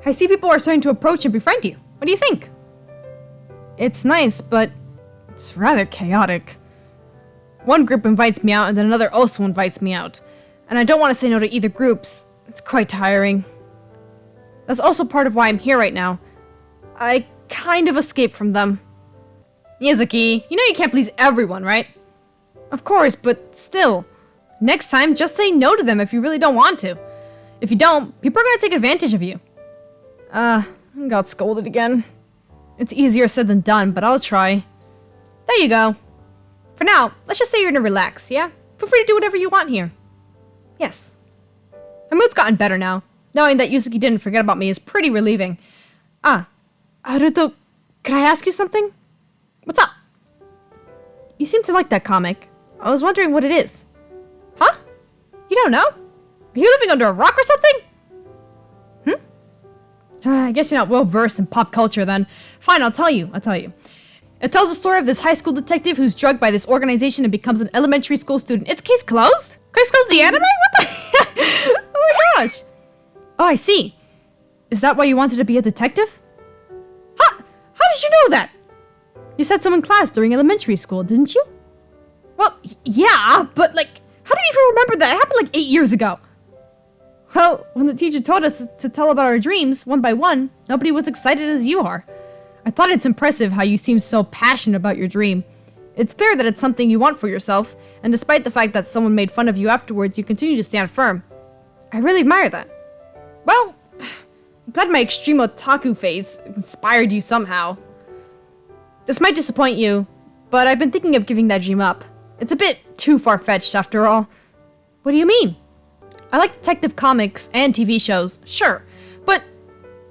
I see people are starting to approach and befriend you. What do you think? It's nice, but it's rather chaotic. One group invites me out and then another also invites me out. And I don't want to say no to either groups. It's quite tiring. That's also part of why I'm here right now. I kind of escaped from them. Yuzuki, you know you can't please everyone, right? Of course, but still. Next time, just say no to them if you really don't want to. If you don't, people are gonna take advantage of you. I got scolded again. It's easier said than done, but I'll try. There you go. For now, let's just say you're gonna relax, yeah? Feel free to do whatever you want here. Yes. My mood's gotten better now. Knowing that Yuzuki didn't forget about me is pretty relieving. Haruto, could I ask you something? What's up? You seem to like that comic. I was wondering what it is. Huh? You don't know? Are you living under a rock or something? I guess you're not well versed in pop culture then. Fine, I'll tell you. It tells the story of this high school detective who's drugged by this organization and becomes an elementary school student. It's case closed? Case closed the anime? What the Oh my gosh. Oh, I see. Is that why you wanted to be a detective? Huh? How did you know that? You said so in class during elementary school, didn't you? Well, yeah, but like, how do you even remember that? It happened like 8 years ago. Well, when the teacher told us to tell about our dreams, one by one, nobody was excited as you are. I thought it's impressive how you seem so passionate about your dream. It's clear that it's something you want for yourself, and despite the fact that someone made fun of you afterwards, you continue to stand firm. I really admire that. Well, I'm glad my extreme otaku phase inspired you somehow. This might disappoint you, but I've been thinking of giving that dream up. It's a bit too far-fetched after all. What do you mean? I like detective comics and TV shows, sure, but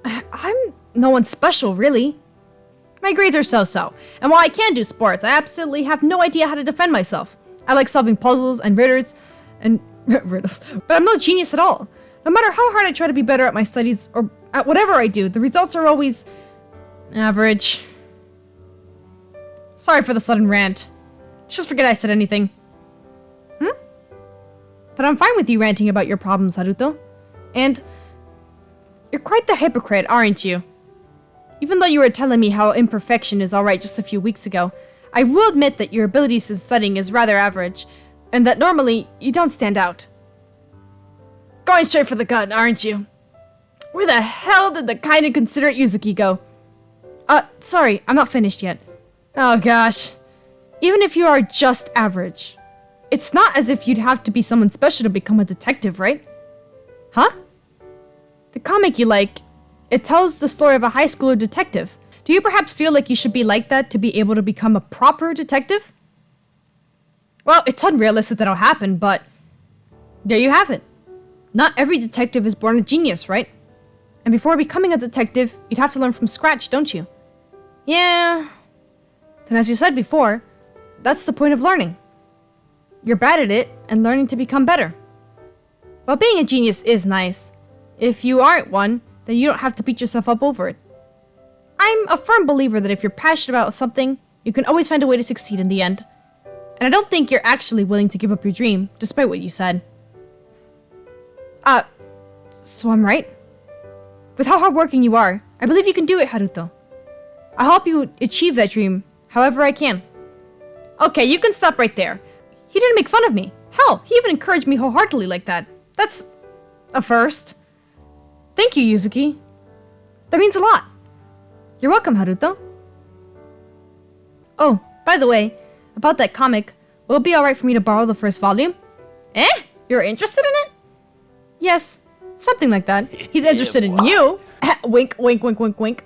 I'm no one special, really. My grades are so-so, and while I can do sports, I absolutely have no idea how to defend myself. I like solving puzzles and riddles, but I'm no genius at all. No matter how hard I try to be better at my studies or at whatever I do, the results are always average. Sorry for the sudden rant. Just forget I said anything. But I'm fine with you ranting about your problems, Haruto. And you're quite the hypocrite, aren't you? Even though you were telling me how imperfection is alright just a few weeks ago, I will admit that your abilities in studying is rather average, and that normally you don't stand out. Going straight for the gun, aren't you? Where the hell did the kind and considerate Yuzuki go? Sorry, I'm not finished yet. Oh gosh. Even if you are just average, it's not as if you'd have to be someone special to become a detective, right? Huh? The comic you like, it tells the story of a high schooler detective. Do you perhaps feel like you should be like that to be able to become a proper detective? Well, it's unrealistic that'll happen, but there you have it. Not every detective is born a genius, right? And before becoming a detective, you'd have to learn from scratch, don't you? Yeah. Then as you said before, that's the point of learning. You're bad at it, and learning to become better. Well, being a genius is nice. If you aren't one, then you don't have to beat yourself up over it. I'm a firm believer that if you're passionate about something, you can always find a way to succeed in the end. And I don't think you're actually willing to give up your dream, despite what you said. So I'm right? With how hardworking you are, I believe you can do it, Haruto. I'll help you achieve that dream, however I can. Okay, you can stop right there. He didn't make fun of me. Hell, he even encouraged me wholeheartedly like that. That's a first. Thank you, Yuzuki. That means a lot. You're welcome, Haruto. Oh, by the way, about that comic, will it be alright for me to borrow the first volume? Eh? You're interested in it? Yes, something like that. He's interested in you. Wink, wink, wink, wink, wink.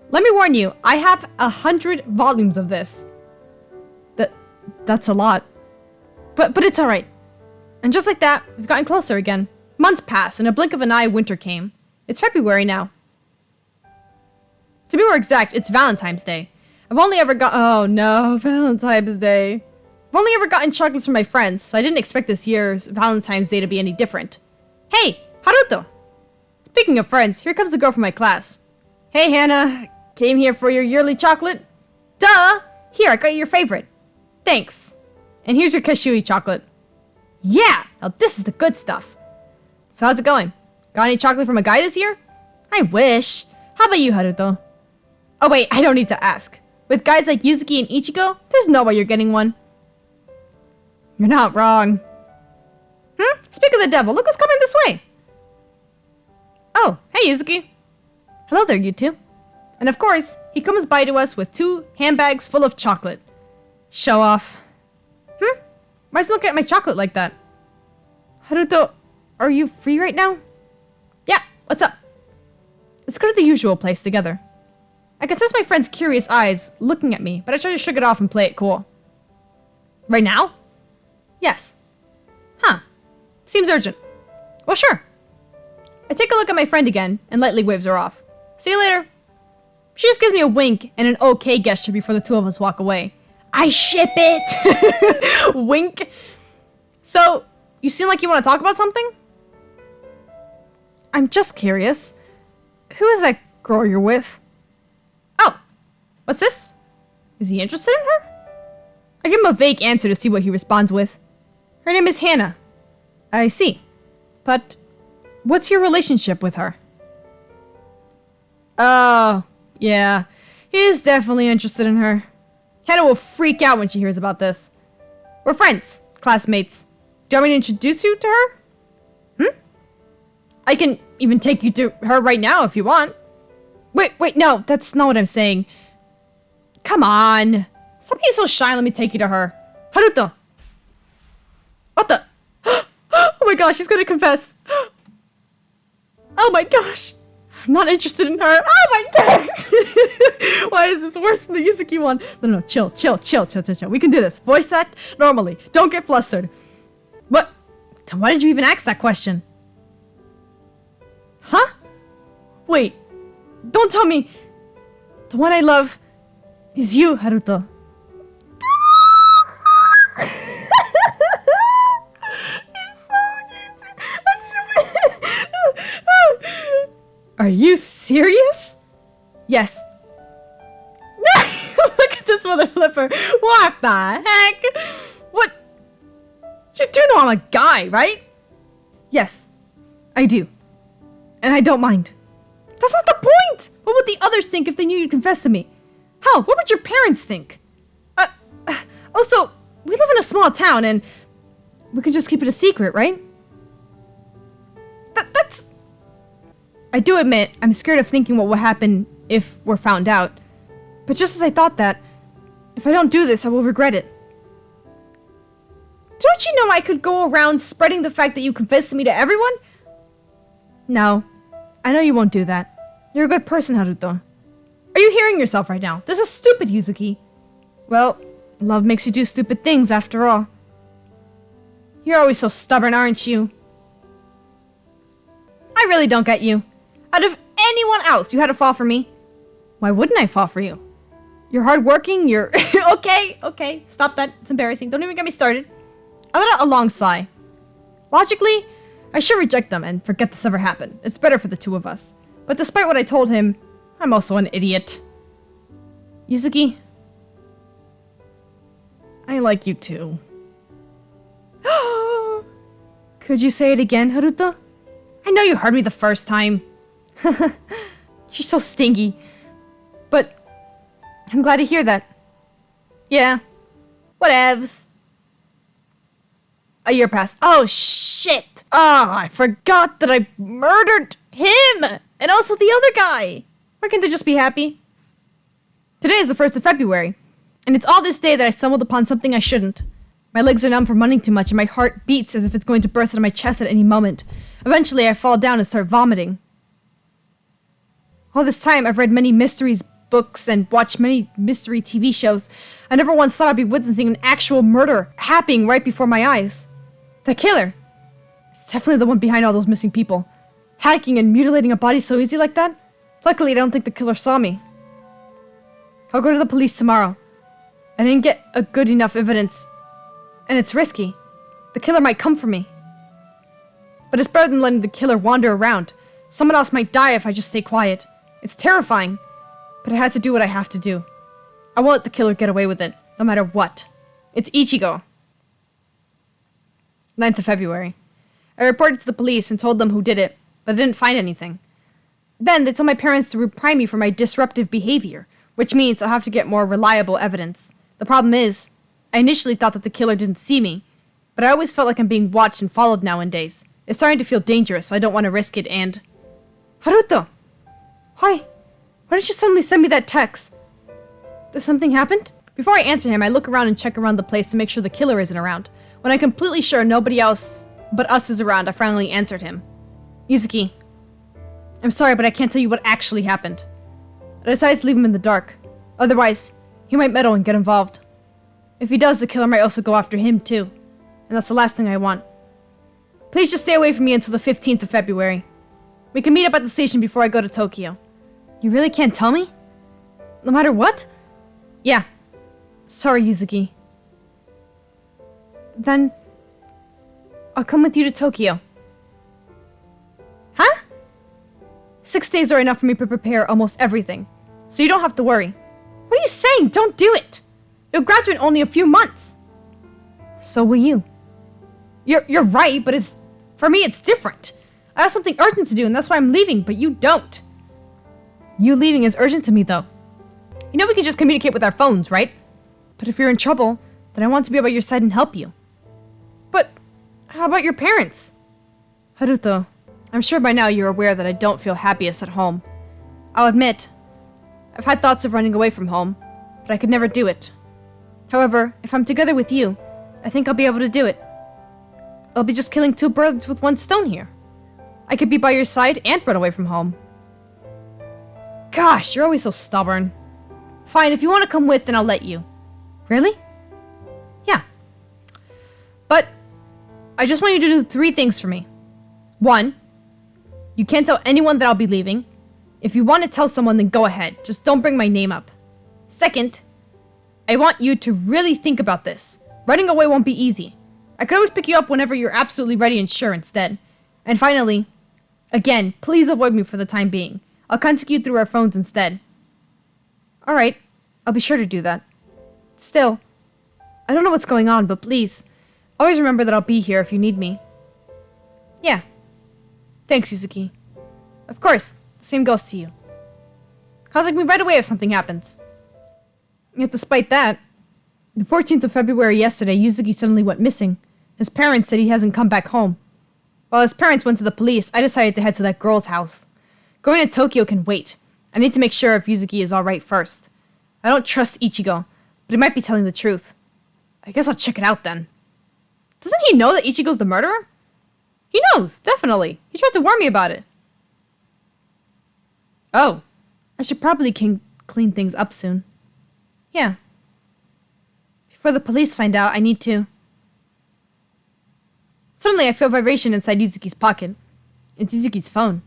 Let me warn you, I have 100 volumes of this. That's a lot. But it's alright. And just like that, we've gotten closer again. Months passed, in a blink of an eye, winter came. It's February now. To be more exact, it's Valentine's Day. I've only ever got- oh no, Valentine's Day. I've only ever gotten chocolates from my friends, so I didn't expect this year's Valentine's Day to be any different. Hey, Haruto! Speaking of friends, here comes a girl from my class. Hey Hannah, came here for your yearly chocolate? Duh! Here, I got you your favorite. Thanks. And here's your cashewy chocolate. Yeah! Now this is the good stuff. So how's it going? Got any chocolate from a guy this year? I wish. How about you, Haruto? Oh wait, I don't need to ask. With guys like Yuzuki and Ichigo, there's no way you're getting one. You're not wrong. Speak of the devil, look who's coming this way. Oh, hey Yuzuki. Hello there, you two. And of course, he comes by to us with 2 handbags full of chocolate. Show off. Why's he looking at my chocolate like that? Haruto, are you free right now? Yeah, what's up? Let's go to the usual place together. I can sense my friend's curious eyes looking at me, but I try to shrug it off and play it cool. Right now? Yes. Huh. Seems urgent. Well, sure. I take a look at my friend again and lightly waves her off. See you later. She just gives me a wink and an okay gesture before the two of us walk away. I ship it! Wink. So, you seem like you want to talk about something? I'm just curious. Who is that girl you're with? Oh, what's this? Is he interested in her? I give him a vague answer to see what he responds with. Her name is Hannah. I see. But what's your relationship with her? Oh, yeah. He is definitely interested in her. Hannah will freak out when she hears about this. We're friends, classmates. Do you want me to introduce you to her? I can even take you to her right now if you want. Wait, no, that's not what I'm saying. Come on. Stop being so shy, let me take you to her. Haruto. What the? Oh my gosh, she's gonna confess. Oh my gosh. I'm not interested in her. Oh my gosh. Why is this worse than the Yuzuki one? No, chill. We can do this. Voice act normally. Don't get flustered. What? Then why did you even ask that question? Huh? Wait. Don't tell me. The one I love is you, Haruto. Are you serious? Yes. Look at this mother flipper. What the heck? What? You do know I'm a guy, right? Yes, I do. And I don't mind. That's not the point! What would the others think if they knew you confessed to me? Hell, what would your parents think? Also, we live in a small town and we can just keep it a secret, right? That's... I do admit, I'm scared of thinking what will happen if we're found out. But just as I thought that, if I don't do this, I will regret it. Don't you know I could go around spreading the fact that you confessed to me to everyone? No, I know you won't do that. You're a good person, Haruto. Are you hearing yourself right now? This is stupid, Yuzuki. Well, love makes you do stupid things after all. You're always so stubborn, aren't you? I really don't get you. Out of anyone else, you had to fall for me. Why wouldn't I fall for you? You're hardworking, you're... Okay, stop that. It's embarrassing. Don't even get me started. I let out a long sigh. Logically, I should reject them and forget this ever happened. It's better for the two of us. But despite what I told him, I'm also an idiot. Yuzuki, I like you too. Could you say it again, Haruto? I know you heard me the first time. You're so stingy. But I'm glad to hear that. Yeah, whatevs. A year passed. Oh, shit. Oh, I forgot that I murdered him. And also the other guy. Why can't they just be happy? Today is the 1st of February. And it's all this day that I stumbled upon something I shouldn't. My legs are numb from running too much and my heart beats as if it's going to burst out of my chest at any moment. Eventually, I fall down and start vomiting. All this time, I've read many mysteries books and watched many mystery TV shows. I never once thought I'd be witnessing an actual murder happening right before my eyes. The killer. It's definitely the one behind all those missing people. Hacking and mutilating a body so easy like that? Luckily, I don't think the killer saw me. I'll go to the police tomorrow. I didn't get a good enough evidence. And it's risky. The killer might come for me. But it's better than letting the killer wander around. Someone else might die if I just stay quiet. It's terrifying. But I had to do what I have to do. I won't let the killer get away with it, no matter what. It's Ichigo. 9th of February. I reported to the police and told them who did it, but I didn't find anything. Then they told my parents to reprimand me for my disruptive behavior, which means I'll have to get more reliable evidence. The problem is, I initially thought that the killer didn't see me, but I always felt like I'm being watched and followed nowadays. It's starting to feel dangerous, so I don't want to risk it, and... Haruto! Why? Why did you suddenly send me that text? Does something happened? Before I answer him, I look around and check around the place to make sure the killer isn't around. When I'm completely sure nobody else but us is around, I finally answered him. Yuzuki, I'm sorry, but I can't tell you what actually happened. I decided to leave him in the dark. Otherwise, he might meddle and get involved. If he does, the killer might also go after him too. And that's the last thing I want. Please just stay away from me until the 15th of February. We can meet up at the station before I go to Tokyo. You really can't tell me? No matter what? Yeah. Sorry, Yuzuki. Then I'll come with you to Tokyo. Huh? 6 days are enough for me to prepare almost everything, so you don't have to worry. What are you saying? Don't do it! You'll graduate in only a few months. So will you. You're right, but for me it's different. I have something urgent to do, and that's why I'm leaving, but you don't. You leaving is urgent to me, though. You know we can just communicate with our phones, right? But if you're in trouble, then I want to be by your side and help you. But how about your parents? Haruto, I'm sure by now you're aware that I don't feel happiest at home. I'll admit, I've had thoughts of running away from home, but I could never do it. However, if I'm together with you, I think I'll be able to do it. I'll be just killing 2 birds with 1 stone here. I could be by your side and run away from home. Gosh, you're always so stubborn. Fine, if you want to come with, then I'll let you. Really? Yeah. But I just want you to do 3 things for me. 1, you can't tell anyone that I'll be leaving. If you want to tell someone, then go ahead. Just don't bring my name up. 2nd, I want you to really think about this. Running away won't be easy. I could always pick you up whenever you're absolutely ready and sure instead. And finally, again, please avoid me for the time being. I'll contact you through our phones instead. Alright, I'll be sure to do that. Still, I don't know what's going on, but please, always remember that I'll be here if you need me. Yeah. Thanks, Yuzuki. Of course, the same goes to you. Contact me right away if something happens. Yet despite that, the 14th of February yesterday, Yuzuki suddenly went missing. His parents said he hasn't come back home. While his parents went to the police, I decided to head to that girl's house. Going to Tokyo can wait. I need to make sure if Yuzuki is alright first. I don't trust Ichigo, but he might be telling the truth. I guess I'll check it out then. Doesn't he know that Ichigo's the murderer? He knows, definitely. He tried to warn me about it. Oh, I should probably clean things up soon. Yeah. Before the police find out, I need to. Suddenly, I feel vibration inside Yuzuki's pocket. It's Yuzuki's phone.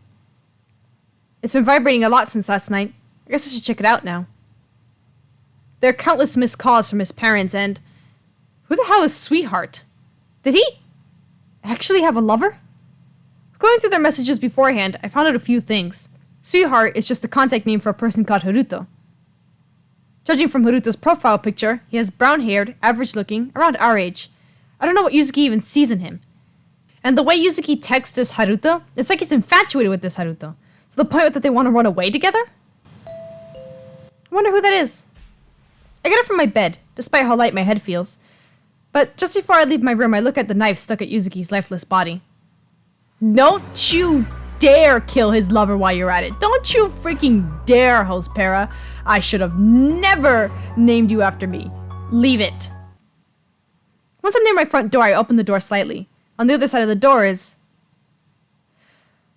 It's been vibrating a lot since last night. I guess I should check it out now. There are countless missed calls from his parents and... Who the hell is Sweetheart? Did he actually have a lover? Going through their messages beforehand, I found out a few things. Sweetheart is just the contact name for a person called Haruto. Judging from Haruto's profile picture, he has brown-haired, average-looking, around our age. I don't know what Yuzuki even sees in him. And the way Yuzuki texts this Haruto, it's like he's infatuated with this Haruto. To the point that they want to run away together? I wonder who that is. I get up from my bed, despite how light my head feels. But just before I leave my room, I look at the knife stuck at Yuzuki's lifeless body. Don't you dare kill his lover while you're at it. Don't you freaking dare, host Para. I should have never named you after me. Leave it. Once I'm near my front door, I open the door slightly. On the other side of the door is...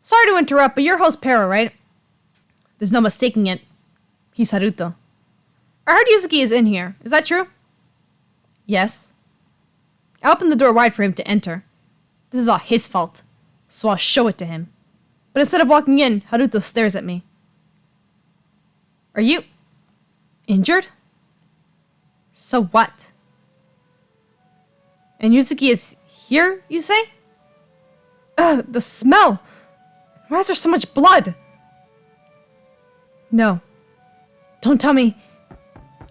Sorry to interrupt, but you're host Para, right? There's no mistaking it. He's Haruto. I heard Yuzuki is in here. Is that true? Yes. I open the door wide for him to enter. This is all his fault, so I'll show it to him. But instead of walking in, Haruto stares at me. Are you injured? So what? And Yuzuki is here, you say? Ugh, the smell! Why is there so much blood? No. Don't tell me.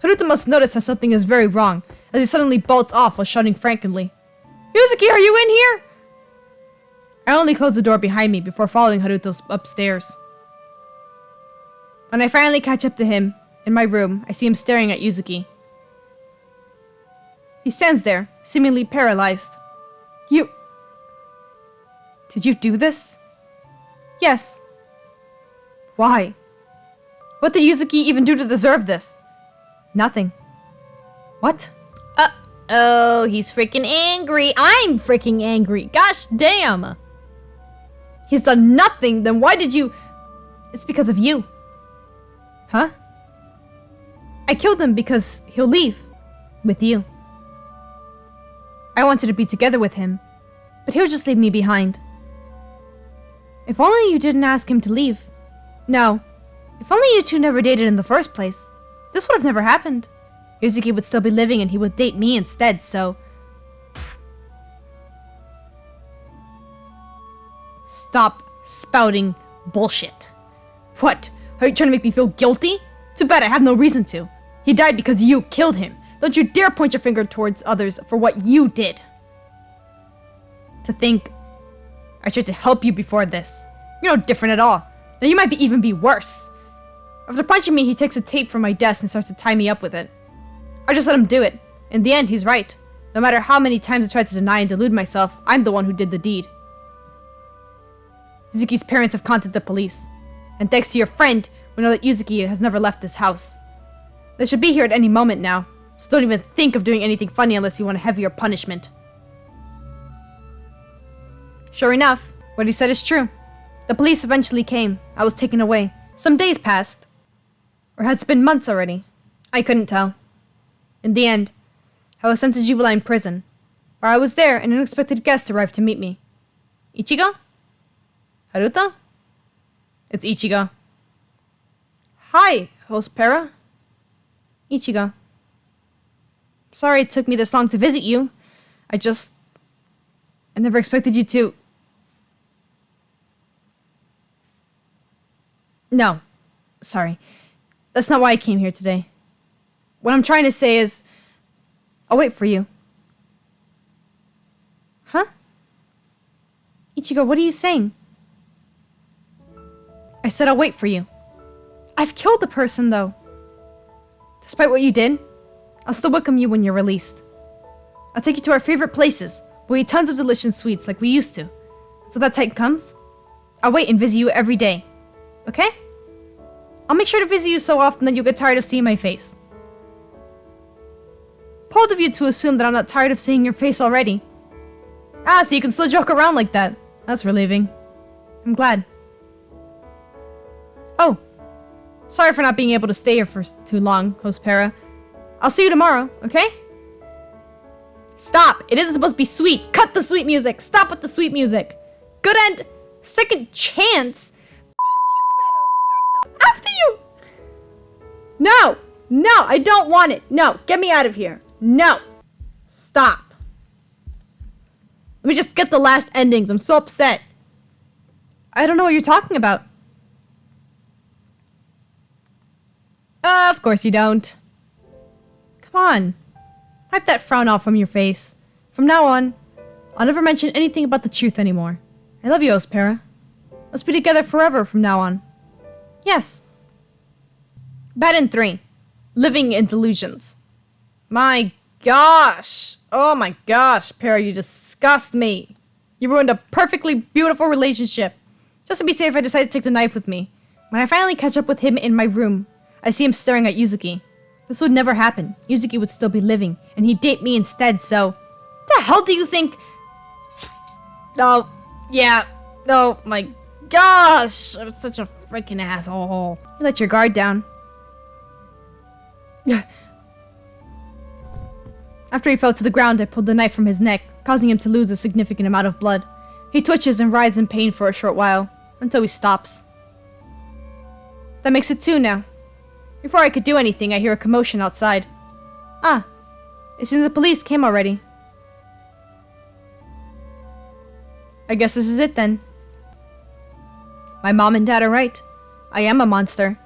Haruto must notice that something is very wrong, as he suddenly bolts off while shouting frantically. Yuzuki, are you in here? I only close the door behind me before following Haruto upstairs. When I finally catch up to him, in my room, I see him staring at Yuzuki. He stands there, seemingly paralyzed. You... Did you do this? Yes. Why? What did Yuzuki even do to deserve this? Nothing. What? Uh-oh, he's freaking angry. I'm freaking angry. Gosh damn. He's done nothing, then why did you... It's because of you. Huh? I killed him because he'll leave. With you. I wanted to be together with him, but he'll just leave me behind. If only you didn't ask him to leave. No. If only you two never dated in the first place. this would have never happened. Yuzuki would still be living and he would date me instead, so... Stop spouting bullshit. What? Are you trying to make me feel guilty? Too bad I have no reason to. He died because you killed him. Don't you dare point your finger towards others for what you did. To think I tried to help you before this. You're no different at all. Now you might even be worse. After punching me, he takes a tape from my desk and starts to tie me up with it. I just let him do it. In the end, he's right. No matter how many times I tried to deny and delude myself, I'm the one who did the deed. Yuzuki's parents have contacted the police. And thanks to your friend, we know that Yuzuki has never left this house. They should be here at any moment now. So don't even think of doing anything funny unless you want a heavier punishment. Sure enough, what he said is true. The police eventually came. I was taken away. Some days passed. Or has it been months already? I couldn't tell. In the end, I was sent to juvenile prison. While I was there, an unexpected guest arrived to meet me. Ichigo? Haruto? It's Ichigo. Hi, host Para. Ichigo. Sorry it took me this long to visit you. I never expected you to... No. Sorry. That's not why I came here today. What I'm trying to say is... I'll wait for you. Huh? Ichigo, what are you saying? I said I'll wait for you. I've killed the person, though. Despite what you did, I'll still welcome you when you're released. I'll take you to our favorite places. We'll eat tons of delicious sweets like we used to. So that time comes, I'll wait and visit you every day. Okay? I'll make sure to visit you so often that you'll get tired of seeing my face. Bold of you to assume that I'm not tired of seeing your face already. Ah, so you can still joke around like that. That's relieving. I'm glad. Oh. Sorry for not being able to stay here for too long, host Para. I'll see you tomorrow, okay? Stop! It isn't supposed to be sweet! Cut the sweet music! Stop with the sweet music! Good end! Second chance! After you! No! No! I don't want it! No! Get me out of here! No! Stop! Let me just get the last endings. I'm so upset. I don't know what you're talking about. Of course you don't. Come on. Wipe that frown off from your face. From now on, I'll never mention anything about the truth anymore. I love you, Ospera. Let's be together forever from now on. Yes. Bad 3. Living in delusions. My gosh. Oh my gosh, Para, you disgust me. You ruined a perfectly beautiful relationship. Just to be safe, I decided to take the knife with me. When I finally catch up with him in my room, I see him staring at Yuzuki. This would never happen. Yuzuki would still be living, and he'd date me instead, so... What the hell do you think? Oh, yeah. Oh my gosh. I'm such a freaking asshole. You let your guard down. After he fell to the ground, I pulled the knife from his neck, causing him to lose a significant amount of blood. He twitches and writhes in pain for a short while, until he stops. That makes it 2 now. Before I could do anything, I hear a commotion outside. Ah, it seems the police came already. I guess this is it then. My mom and dad are right. I am a monster.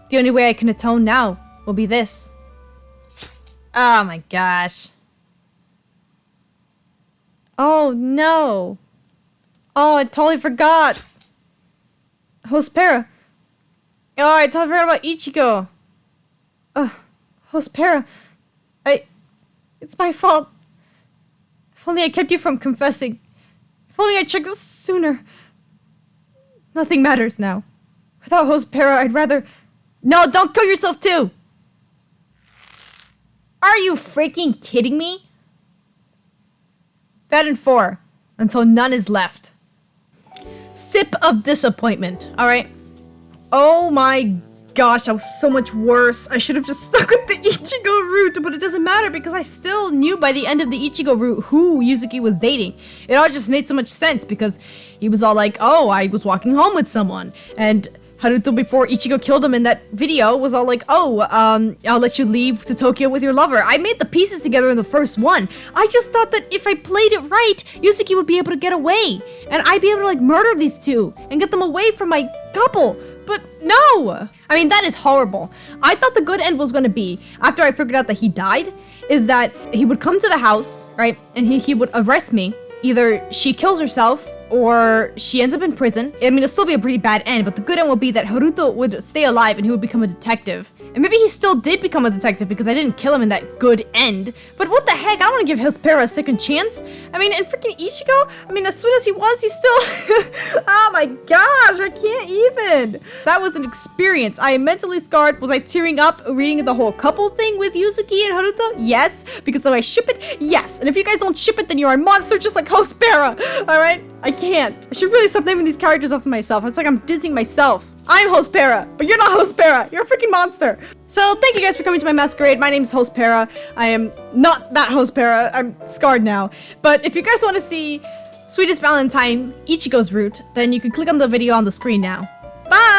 The only way I can atone now will be this. Oh my gosh. Oh no. Oh, I totally forgot. Host Para. Oh, I totally forgot about Ichigo. Host Para. It's my fault. If only I kept you from confessing. If only I checked this sooner. Nothing matters now. Without Host Para, I'd rather... No, don't kill yourself too! Are you freaking kidding me? Bad 4. Until none is left. Sip of disappointment, alright? Oh my gosh, that was so much worse. I should have just stuck with the Ichigo route, but it doesn't matter because I still knew by the end of the Ichigo route who Yuzuki was dating. It all just made so much sense because he was all like, oh, I was walking home with someone, and Haruto, before Ichigo killed him in that video, was all like, oh, I'll let you leave to Tokyo with your lover. I made the pieces together in the first one. I just thought that if I played it right, Yuzuki would be able to get away. And I'd be able to, like, murder these two and get them away from my couple. But no! I mean, that is horrible. I thought the good end was going to be, after I figured out that he died, is that he would come to the house, right? And he would arrest me. Either she kills herself, or she ends up in prison. I mean, it'll still be a pretty bad end, but the good end will be that Haruto would stay alive and he would become a detective. And maybe he still did become a detective because I didn't kill him in that good end. But what the heck? I don't want to give Hospera a second chance. I mean, and freaking Ichigo, I mean, as sweet as he was, he's still... Oh my gosh, I can't even. That was an experience. I am mentally scarred. Was I tearing up reading the whole couple thing with Yuzuki and Haruto? Yes. Because do I ship it? Yes. And if you guys don't ship it, then you're a monster just like Hospera. Alright? I can't. I should really stop naming these characters after myself. It's like I'm dissing myself. I'm Hospera, but you're not Hospera. You're a freaking monster. So thank you guys for coming to my masquerade. My name is Hospera. I am not that Hospera. I'm scarred now. But if you guys want to see Sweetest Valentine, Ichigo's route, then you can click on the video on the screen now. Bye!